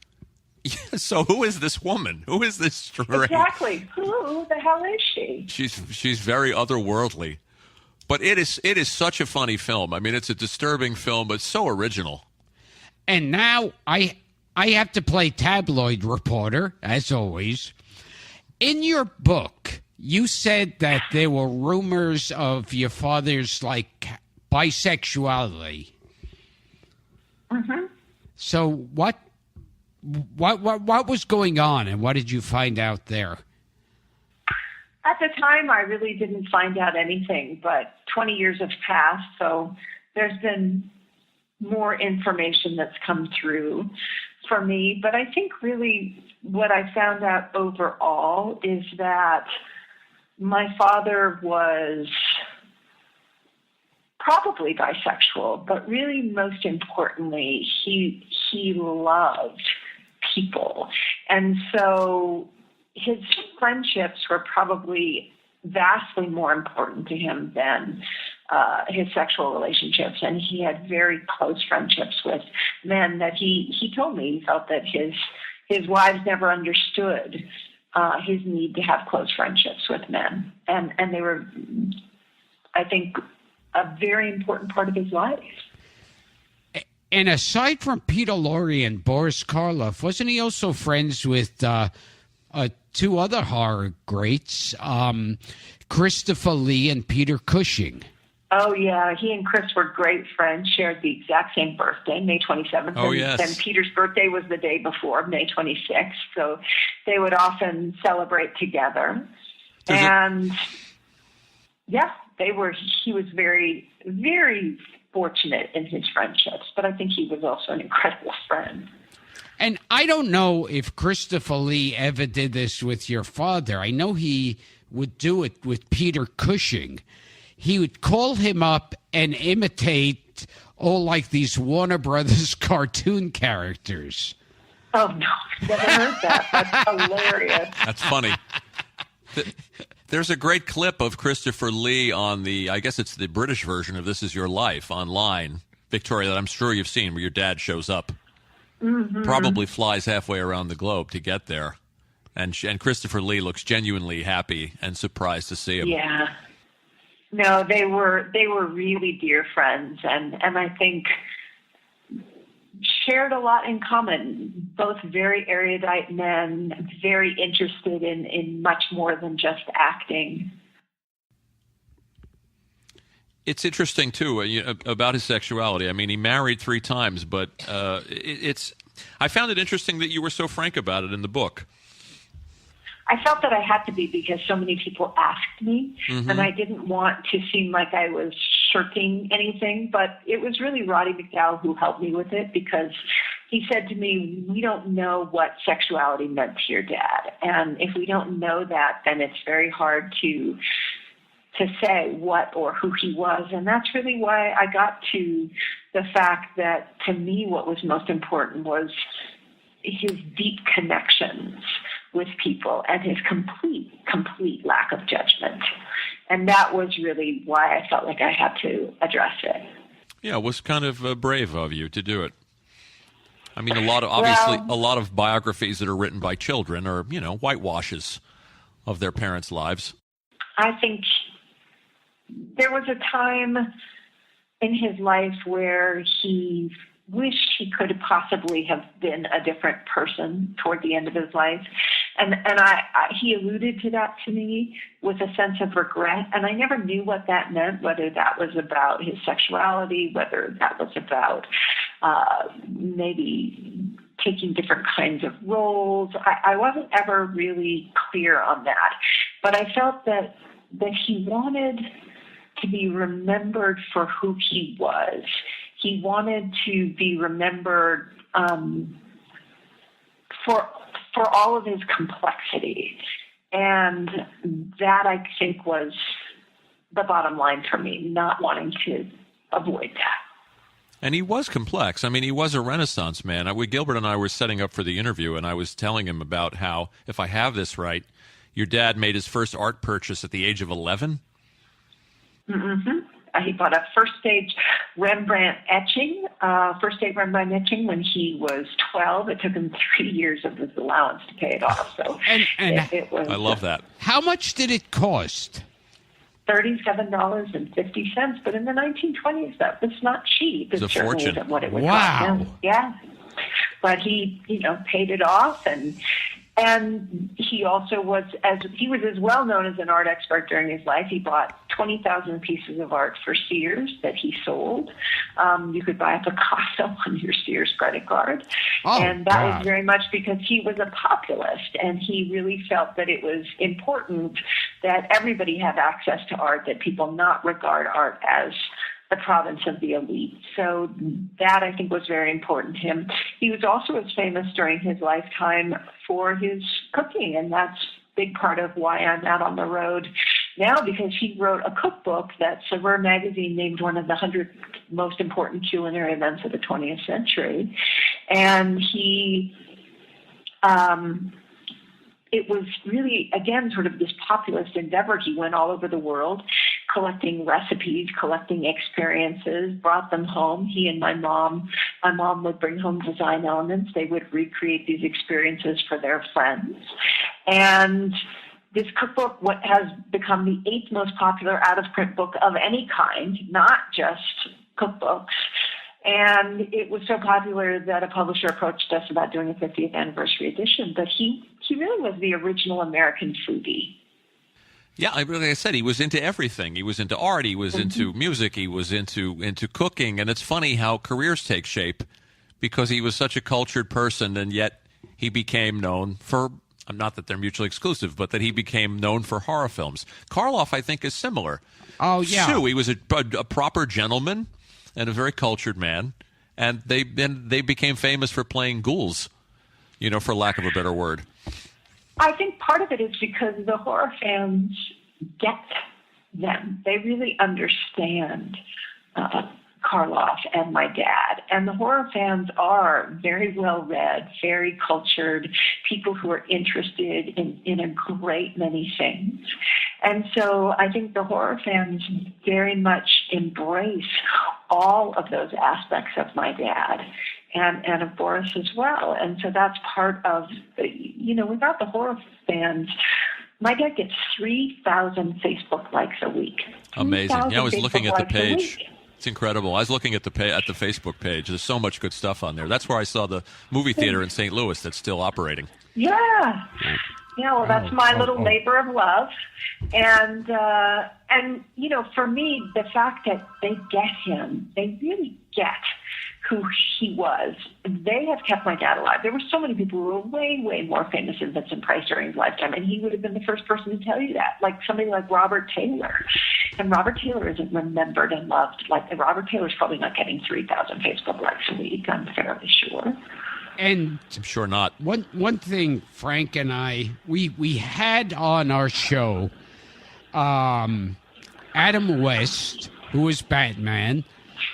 So who is this woman? Who is this strange? Exactly. Who the hell is she? She's very otherworldly. But it is such a funny film. I mean, it's a disturbing film, but so original. And now I have to play tabloid reporter, as always. In your book, you said that there were rumors of your father's, like, bisexuality. Mm-hmm. So what was going on, and what did you find out there? At the time, I really didn't find out anything, but 20 years have passed, so there's been more information that's come through for me. But I think really what I found out overall is that my father was probably bisexual, but really most importantly, he loved people. And so his friendships were probably vastly more important to him than his sexual relationships. And he had very close friendships with men that he told me he felt that his wives never understood his need to have close friendships with men. And they were, I think, a very important part of his life. And aside from Peter Lorre and Boris Karloff, wasn't he also friends with two other horror greats, Christopher Lee and Peter Cushing? Oh, yeah. He and Chris were great friends, shared the exact same birthday, May 27th. Oh, yes. And Peter's birthday was the day before, May 26th. So they would often celebrate together. Yeah, he was very, very fortunate in his friendships, but I think he was also an incredible friend. And I don't know if Christopher Lee ever did this with your father. I know he would do it with Peter Cushing. he would call him up and imitate like these Warner Brothers cartoon characters. Oh, no, never heard that. That's hilarious. That's funny. There's a great clip of Christopher Lee on I guess it's the British version of This Is Your Life online, Victoria, that I'm sure you've seen, where your dad shows up. Mm-hmm. Probably flies halfway around the globe to get there. And Christopher Lee looks genuinely happy and surprised to see him. Yeah. No, they were really dear friends, and I think shared a lot in common. Both very erudite men, very interested in much more than just acting. It's interesting, too, about his sexuality. I mean, he married 3 times, but I found it interesting that you were so frank about it in the book. I felt that I had to be because so many people asked me, mm-hmm. and I didn't want to seem like I was shirking anything, but it was really Roddy McDowall who helped me with it, because he said to me, we don't know what sexuality meant to your dad, and if we don't know that, then it's very hard to say what or who he was. And that's really why I got to the fact that, to me, what was most important was his deep connections with people and his complete lack of judgment. And that was really why I felt like I had to address it. Yeah, it was kind of brave of you to do it. I mean, a lot of biographies that are written by children are, whitewashes of their parents' lives. I think there was a time in his life where he wished he could possibly have been a different person toward the end of his life. And he alluded to that to me with a sense of regret. And I never knew what that meant, whether that was about his sexuality, whether that was about maybe taking different kinds of roles. I wasn't ever really clear on that. But I felt that he wanted to be remembered for who he was. He wanted to be remembered for all of his complexity. And that, I think, was the bottom line for me, not wanting to avoid that. And he was complex. I mean, he was a Renaissance man. Gilbert and I were setting up for the interview, and I was telling him about how, if I have this right, your dad made his first art purchase at the age of 11? Mm-hmm. He bought a first-stage Rembrandt etching when he was 12. It took him 3 years of his allowance to pay it off. So it was. I love that. How much did it cost? $37.50. But in the 1920s, that was not cheap. It was a fortune. Wasn't what it would wow. cost now. Yeah. But he, paid it off, and he also was as well known as an art expert during his life. He bought 20,000 pieces of art for Sears that he sold. You could buy a Picasso on your Sears credit card. And that was very much because he was a populist, and he really felt that it was important that everybody have access to art, that people not regard art as the province of the elite. So that, I think, was very important to him. He was also as famous during his lifetime for his cooking, and that's a big part of why I'm out on the road now, because he wrote a cookbook that Saveur magazine named one of the 100 most important culinary events of the 20th century. And it was really, again, sort of this populist endeavor. He went all over the world collecting recipes, collecting experiences, brought them home. He and my mom would bring home design elements. They would recreate these experiences for their friends. And this cookbook has become the 8th most popular out-of-print book of any kind, not just cookbooks. And it was so popular that a publisher approached us about doing a 50th anniversary edition. But he really was the original American foodie. Yeah, like I said, he was into everything. He was into art. He was into music. He was into cooking. And it's funny how careers take shape, because he was such a cultured person, and yet he became known for, not that they're mutually exclusive, but that he became known for horror films. Karloff, I think, is similar. Oh, yeah. Sue, he was a proper gentleman and a very cultured man, and they became famous for playing ghouls, for lack of a better word. I think part of it is because the horror fans get them. They really understand Karloff and my dad. And the horror fans are very well-read, very cultured, people who are interested in a great many things. And so I think the horror fans very much embrace all of those aspects of my dad and of Boris as well. And so that's part of, without the horror fans, my dad gets 3,000 Facebook likes a week. Amazing. Yeah, I was looking at the page. Week. It's incredible. I was looking at the Facebook page. There's so much good stuff on there. That's where I saw the movie theater in St. Louis that's still operating. Yeah. Yeah, well, that's my little labor of love. And for me, the fact that they get him, they really get who he was. They have kept my dad alive. There were so many people who were way, way more famous than Vincent Price during his lifetime, and he would have been the first person to tell you that, like somebody like Robert Taylor. And Robert Taylor isn't remembered and loved. Like, Robert Taylor's probably not getting 3,000 Facebook likes a week, I'm fairly sure. And I'm sure not. One thing, Frank and I, we had on our show Adam West, who was Batman,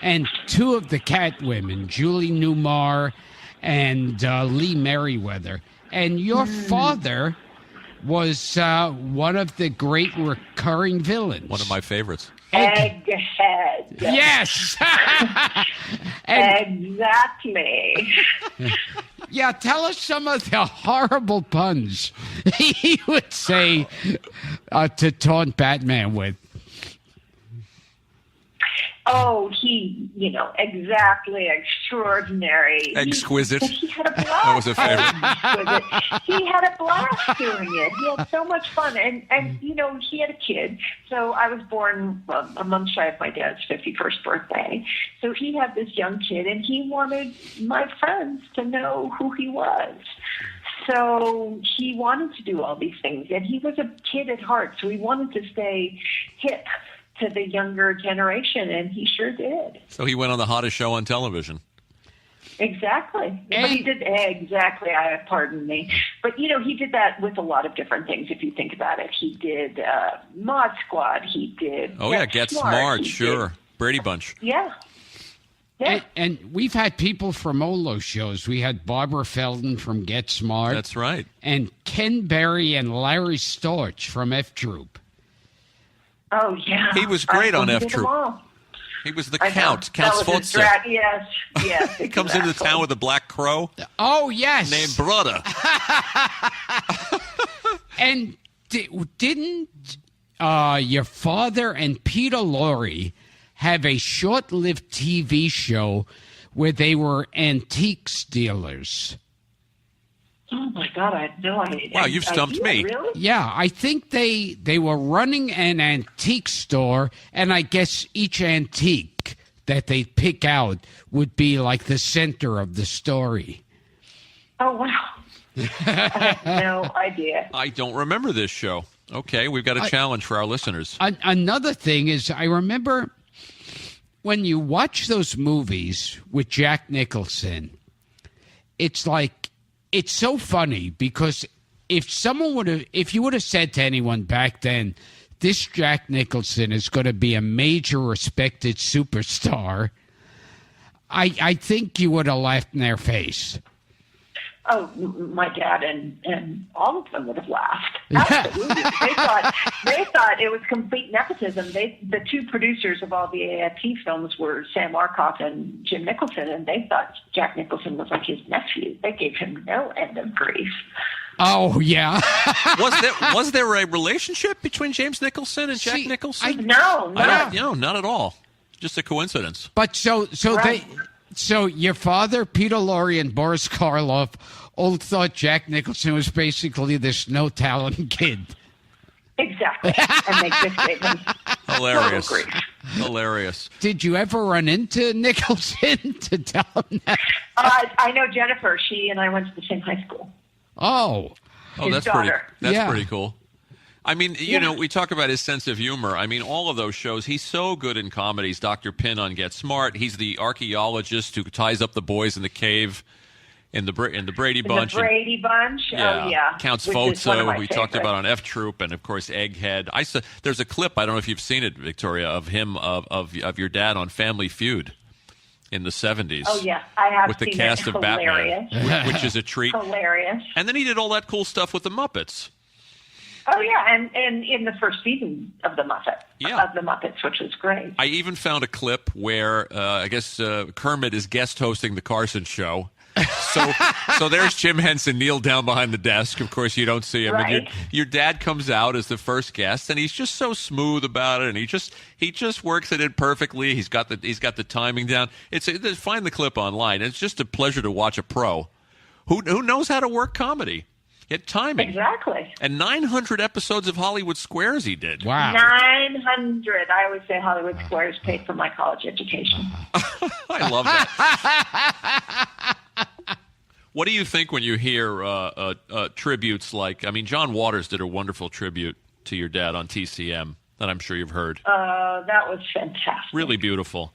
and two of the Catwomen, Julie Newmar and Lee Merriweather. And your father was one of the great recurring villains. One of my favorites. Egghead. Yes. Exactly. Yeah, tell us some of the horrible puns he would say to taunt Batman with. Oh, exactly extraordinary. Exquisite. He had a blast. That was a favorite. He had a blast doing it. He had so much fun. And he had a kid. So I was born a month shy of my dad's 51st birthday. So he had this young kid, and he wanted my friends to know who he was. So he wanted to do all these things. And he was a kid at heart, so he wanted to stay hip to the younger generation, and he sure did. So he went on the hottest show on television. Exactly. But he did, pardon me. But, he did that with a lot of different things, if you think about it. He did Mod Squad. He did Get Smart, sure. Did. Brady Bunch. Yeah. Yeah. And we've had people from all those shows. We had Barbara Feldon from Get Smart. That's right. And Ken Berry and Larry Storch from F Troop. Oh, yeah. He was great on F Troop. He was the Count, Count Sforza. Yes. He comes into town with a black crow. Oh, yes. Named Brother. And didn't your father and Peter Lorre have a short-lived TV show where they were antiques dealers? Oh, my God, I had no idea. Wow, you've stumped me. Really? Yeah, I think they were running an antique store, and I guess each antique that they pick out would be like the center of the story. Oh, wow. I had no idea. I don't remember this show. Okay, we've got a challenge for our listeners. Another thing is, I remember when you watch those movies with Jack Nicholson, it's so funny because if you would have said to anyone back then, this Jack Nicholson is going to be a major respected superstar, I think you would have laughed in their face. Oh, my dad and all of them would have laughed. Absolutely. they thought it was complete nepotism. The two producers of all the AIP films were Sam Arkoff and Jim Nicholson, and they thought Jack Nicholson was like his nephew. They gave him no end of grief. Oh, yeah. Was there a relationship between James Nicholson and Jack Nicholson? No. Not at all. Just a coincidence. But So your father, Peter Lorre, and Boris Karloff all thought Jack Nicholson was basically this no-talent kid. Exactly. And they just gave him hilarious. total grief. Hilarious. Did you ever run into Nicholson to tell him that? I know Jennifer. She and I went to the same high school. Oh, His daughter. That's pretty cool. I mean, we talk about his sense of humor. I mean, all of those shows, he's so good in comedies. Dr. Pin on Get Smart. He's the archaeologist who ties up the boys in the cave. in the Brady In Bunch. the Brady Bunch? Yeah. Oh, yeah. Counts Which is one of my Fozo, we talked favorites. about on F Troop, and of course Egghead. There's a clip, I don't know if you've seen it, Victoria, of him of your dad on Family Feud in the 70s. Oh, yeah. I have with the seen cast it. of Hilarious. Batman, which is a treat. Hilarious. And then he did all that cool stuff with the Muppets. Oh, yeah, and in the first season of the Muppets, which was great. I even found a clip where I guess Kermit is guest hosting the Carson show. So there's Jim Henson kneeled down behind the desk. Of course, you don't see him. Right. And your dad comes out as the first guest, and he's just so smooth about it, and he just works it in perfectly. He's got the timing down. Find the clip online. It's just a pleasure to watch a pro who knows how to work comedy. Get timing. Exactly. And 900 episodes of Hollywood Squares he did. Wow. 900. I always say Hollywood Squares paid for my college education. I love that. What do you think when you hear tributes like, John Waters did a wonderful tribute to your dad on TCM that I'm sure you've heard. That was fantastic. Really beautiful.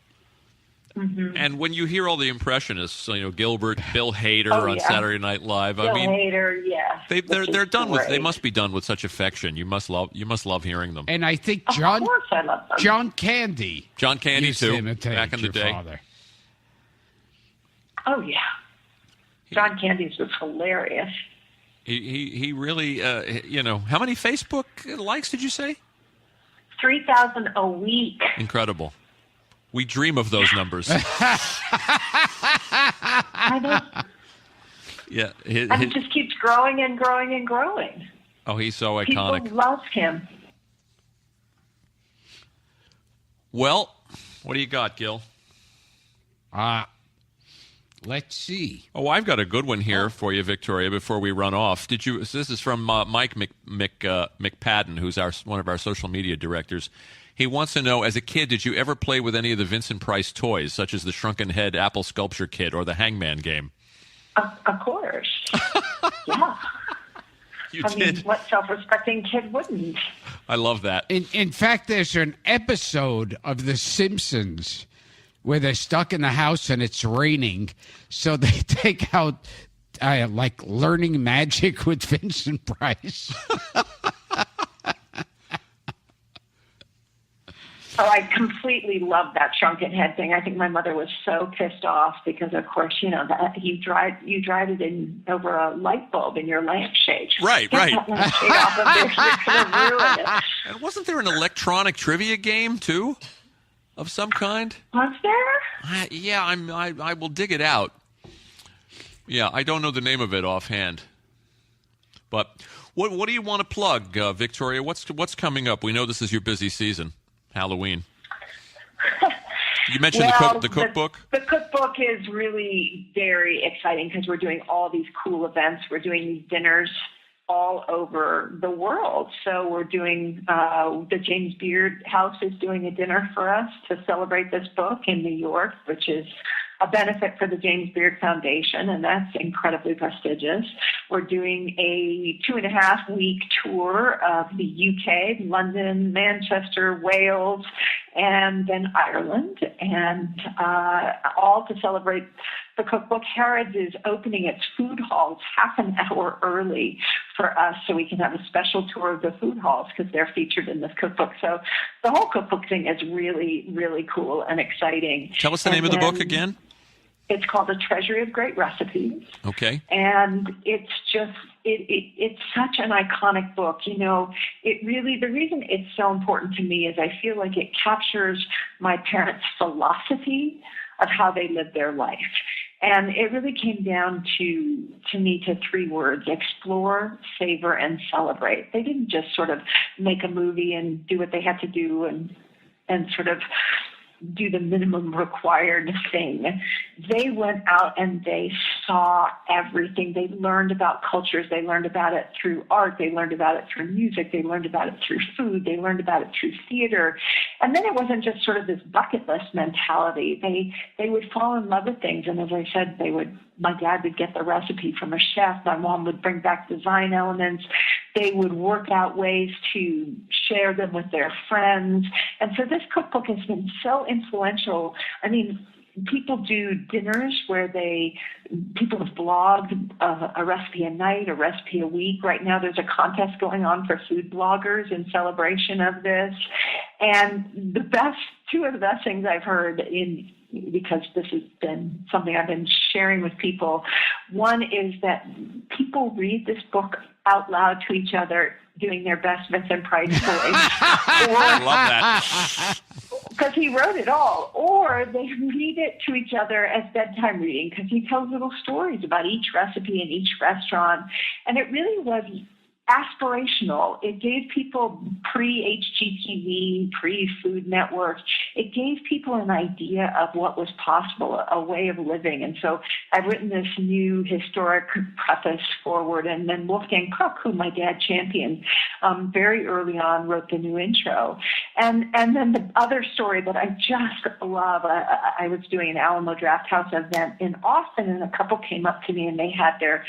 Mm-hmm. And when you hear all the impressionists, Gilbert, Bill Hader on Saturday Night Live, Bill Hader, yes. they're done great. with. They must be done with such affection. You must love hearing them. And I think Of course I love them. John Candy used to too, imitate back in the your day. Father. Oh, yeah. John Candy's was hilarious. He really, how many Facebook likes did you say? 3,000 a week. Incredible. We dream of those numbers. I know. Yeah. And it just keeps growing and growing and growing. Oh, he's so iconic. People love him. Well, What do you got, Gil? Let's see. Oh, I've got a good one here for you, Victoria, before we run off. This is from Mike McPadden, who's one of our social media directors. He wants to know, as a kid, did you ever play with any of the Vincent Price toys, such as the Shrunken Head Apple Sculpture Kit or the Hangman game? Of course. Yeah. You I did. mean, what self-respecting kid wouldn't? I love that. In fact, there's an episode of The Simpsons where they're stuck in the house and it's raining, so they take out like learning magic with Vincent Price. Oh, I completely love that shrunken head thing. I think my mother was so pissed off because, of course, that you dried it in over a light bulb in your lampshade. Right. That lampshade off of there, you're going to ruin it. And wasn't there an electronic trivia game too, of some kind? Was there? Yeah, I will dig it out. Yeah, I don't know the name of it offhand. But what do you want to plug, Victoria? What's coming up? We know this is your busy season. Halloween. You mentioned the cookbook. The cookbook is really very exciting because we're doing all these cool events. We're doing these dinners all over the world. So we're doing the James Beard House is doing a dinner for us to celebrate this book in New York, which is a benefit for the James Beard Foundation, and that's incredibly prestigious. We're doing a 2.5-week tour of the UK, London, Manchester, Wales, and then Ireland, and all to celebrate the cookbook. Harrods is opening its food halls half an hour early for us so we can have a special tour of the food halls because they're featured in this cookbook. So the whole cookbook thing is really, really cool and exciting. Tell us the name of the book again. It's called The Treasury of Great Recipes. Okay. And it's just, it's such an iconic book. The reason it's so important to me is I feel like it captures my parents' philosophy of how they lived their life. And it really came down to me to 3 words: explore, savor, and celebrate. They didn't just sort of make a movie and do what they had to do and sort of do the minimum required thing. They went out and they saw everything. They learned about cultures. They learned about it through art. They learned about it through music. They learned about it through food. They learned about it through theater. And then it wasn't just sort of this bucket list mentality. They would fall in love with things. And as I said, my dad would get the recipe from a chef. My mom would bring back design elements. They would work out ways to share them with their friends. And so this cookbook has been so influential. I mean, people do dinners where people have blogged a recipe a night, a recipe a week. Right now there's a contest going on for food bloggers in celebration of this. And two of the best things I've heard because this has been something I've been sharing with people. One is that people read this book out loud to each other doing their best Vincent Price voice. I love that. Because he wrote it all. Or they read it to each other as bedtime reading because he tells little stories about each recipe and each restaurant. And it really was aspirational. It gave people pre-HGTV, pre-Food Network, it gave people an idea of what was possible, a way of living. And so I've written this new historic preface forward, and then Wolfgang Puck, who my dad championed very early on, wrote the new intro. And then the other story that I just love, I was doing an Alamo Drafthouse event in Austin, and a couple came up to me and they had their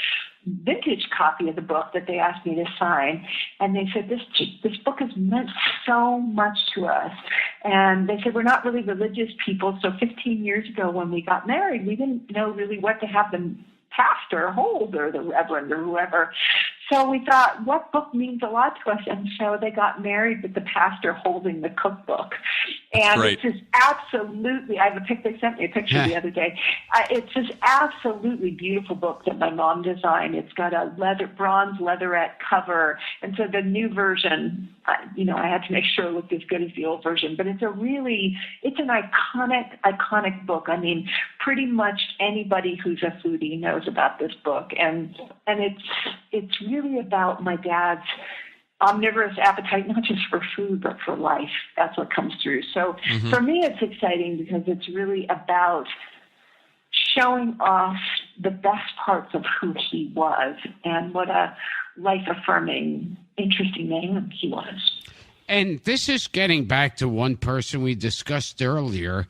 vintage copy of the book that they asked me to sign, and they said this book has meant so much to us. And they said, we're not really religious people, so 15 years ago when we got married, we didn't know really what to have the pastor hold or the reverend or whoever. So we thought, what book means a lot to us? And so they got married with the pastor holding the cookbook. And it's just absolutely, they sent me a picture the other day. It's this absolutely beautiful book that my mom designed. It's got a bronze leatherette cover. And so the new version, I had to make sure it looked as good as the old version, but it's an iconic book. I mean, pretty much anybody who's a foodie knows about this book. And it's really about my dad's omnivorous appetite, not just for food, but for life. That's what comes through. So for me, it's exciting because it's really about showing off the best parts of who he was and what a life-affirming, interesting man he was. And this is getting back to one person we discussed earlier.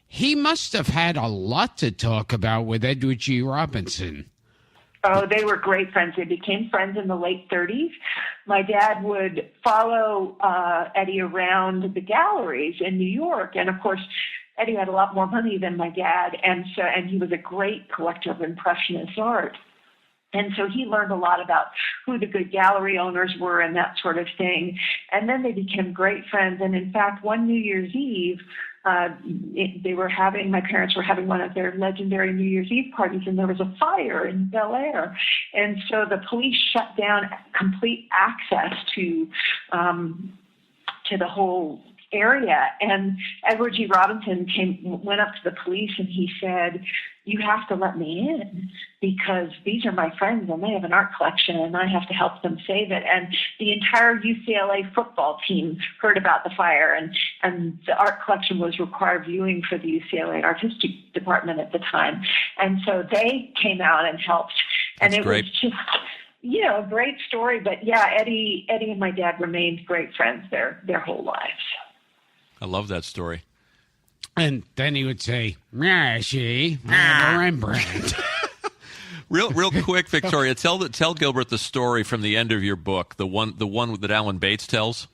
He must have had a lot to talk about with Edward G. Robinson. Oh, they were great friends. They became friends in the late 30s. My dad would follow Eddie around the galleries in New York. And, of course, Eddie had a lot more money than my dad, and he was a great collector of Impressionist art. And so he learned a lot about who the good gallery owners were and that sort of thing. And then they became great friends. And, in fact, one New Year's Eve, my parents were having one of their legendary New Year's Eve parties, and there was a fire in Bel Air. And so the police shut down complete access to the whole area. And Edward G. Robinson went up to the police and he said, "You have to let me in because these are my friends and they have an art collection and I have to help them save it." And the entire UCLA football team heard about the fire, and the art collection was required viewing for the UCLA art history department at the time. And so they came out and helped. And it was just, a great story. But yeah, Eddie and my dad remained great friends their whole lives. I love that story. And then he would say, "Yeah, see, Rembrandt." Real quick, Victoria, tell Gilbert the story from the end of your book, the one that Alan Bates tells.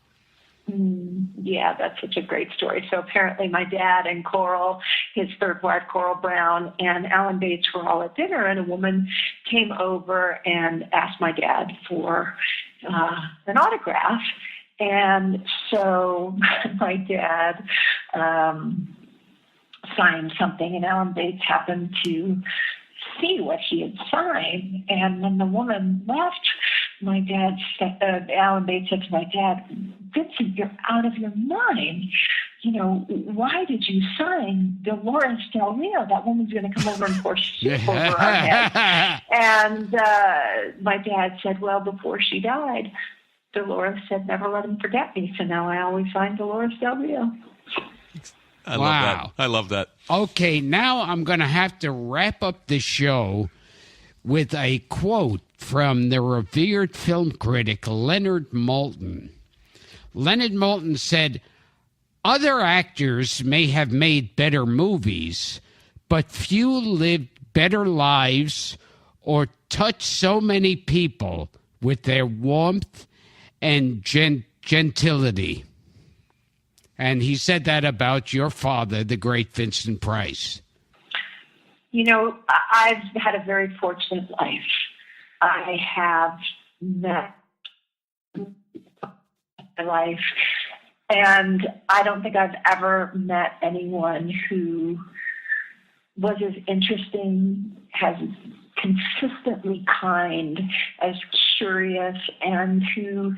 Yeah, that's such a great story. So apparently my dad and Coral, his third wife, Coral Brown, and Alan Bates were all at dinner, and a woman came over and asked my dad for an autograph. And so my dad signed something, and Alan Bates happened to see what he had signed. And when the woman left, Alan Bates said to my dad, "Vincent, you're out of your mind. Why did you sign Dolores Del Rio? That woman's going to come over and pour soup over our head." And my dad said, "Well, before she died, Dolores said, never let him forget me. So now I always sign Dolores Del Rio." I love that. I love that. Okay, now I'm going to have to wrap up the show with a quote from the revered film critic Leonard Maltin. Leonard Maltin said, "Other actors may have made better movies, but few lived better lives or touched so many people with their warmth and gentility." And he said that about your father, the great Vincent Price. I've had a very fortunate life. I have met my life, and I don't think I've ever met anyone who was as interesting, as consistently kind, as curious, and who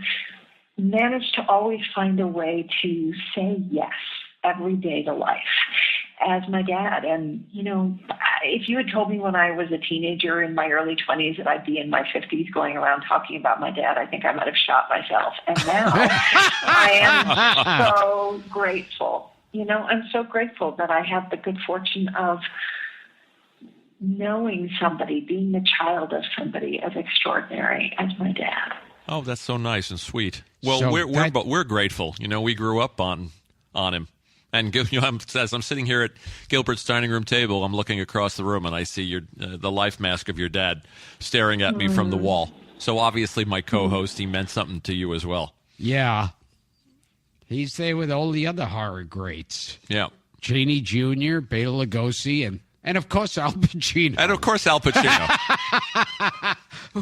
managed to always find a way to say yes every day to life as my dad. And, if you had told me when I was a teenager in my early 20s that I'd be in my 50s going around talking about my dad, I think I might have shot myself. And now I am so grateful. I'm so grateful that I have the good fortune of knowing somebody, being the child of somebody as extraordinary as my dad. Oh, that's so nice and sweet. Well, So we're grateful. We grew up on him. And as I'm sitting here at Gilbert's dining room table, I'm looking across the room and I see the life mask of your dad staring at me from the wall. So obviously, my co-host, he meant something to you as well. Yeah. He's there with all the other horror greats. Yeah. Cheney Jr., Bela Lugosi, and of course Al Pacino. And of course Al Pacino.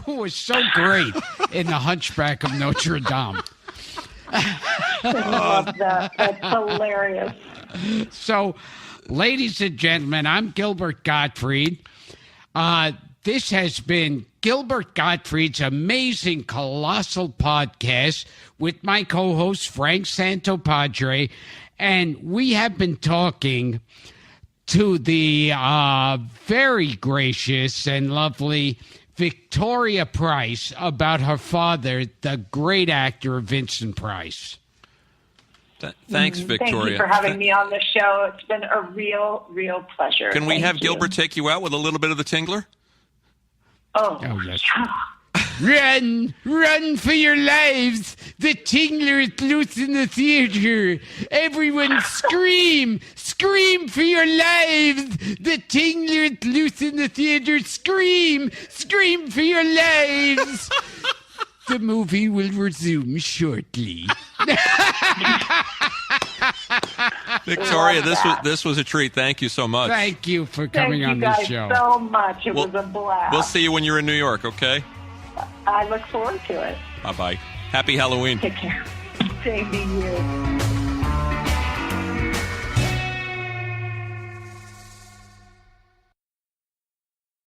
Who was so great in The Hunchback of Notre Dame. I love that. That's hilarious. So, ladies and gentlemen, I'm Gilbert Gottfried. This has been Gilbert Gottfried's amazing Colossal podcast with my co-host Frank Santopadre, and we have been talking to the very gracious and lovely VictoriaPrice about her father, the great actor Vincent Price. Thanks, Victoria. Thank you for having me on the show. It's been a real, real pleasure. Can we Thank have you. Gilbert take you out with a little bit of the Tingler? Oh, yes. yeah. Run for your lives. The Tingler is loose in the theater. Everyone scream for your lives. The Tingler is loose in the theater. Scream for your lives. The movie will resume shortly. Victoria, this was a treat. Thank you so much. Thank you for coming on the show. Thank you guys so much. It was a blast. We'll see you when you're in New York, okay? I look forward to it. Bye-bye. Happy Halloween. Take care. Same to you.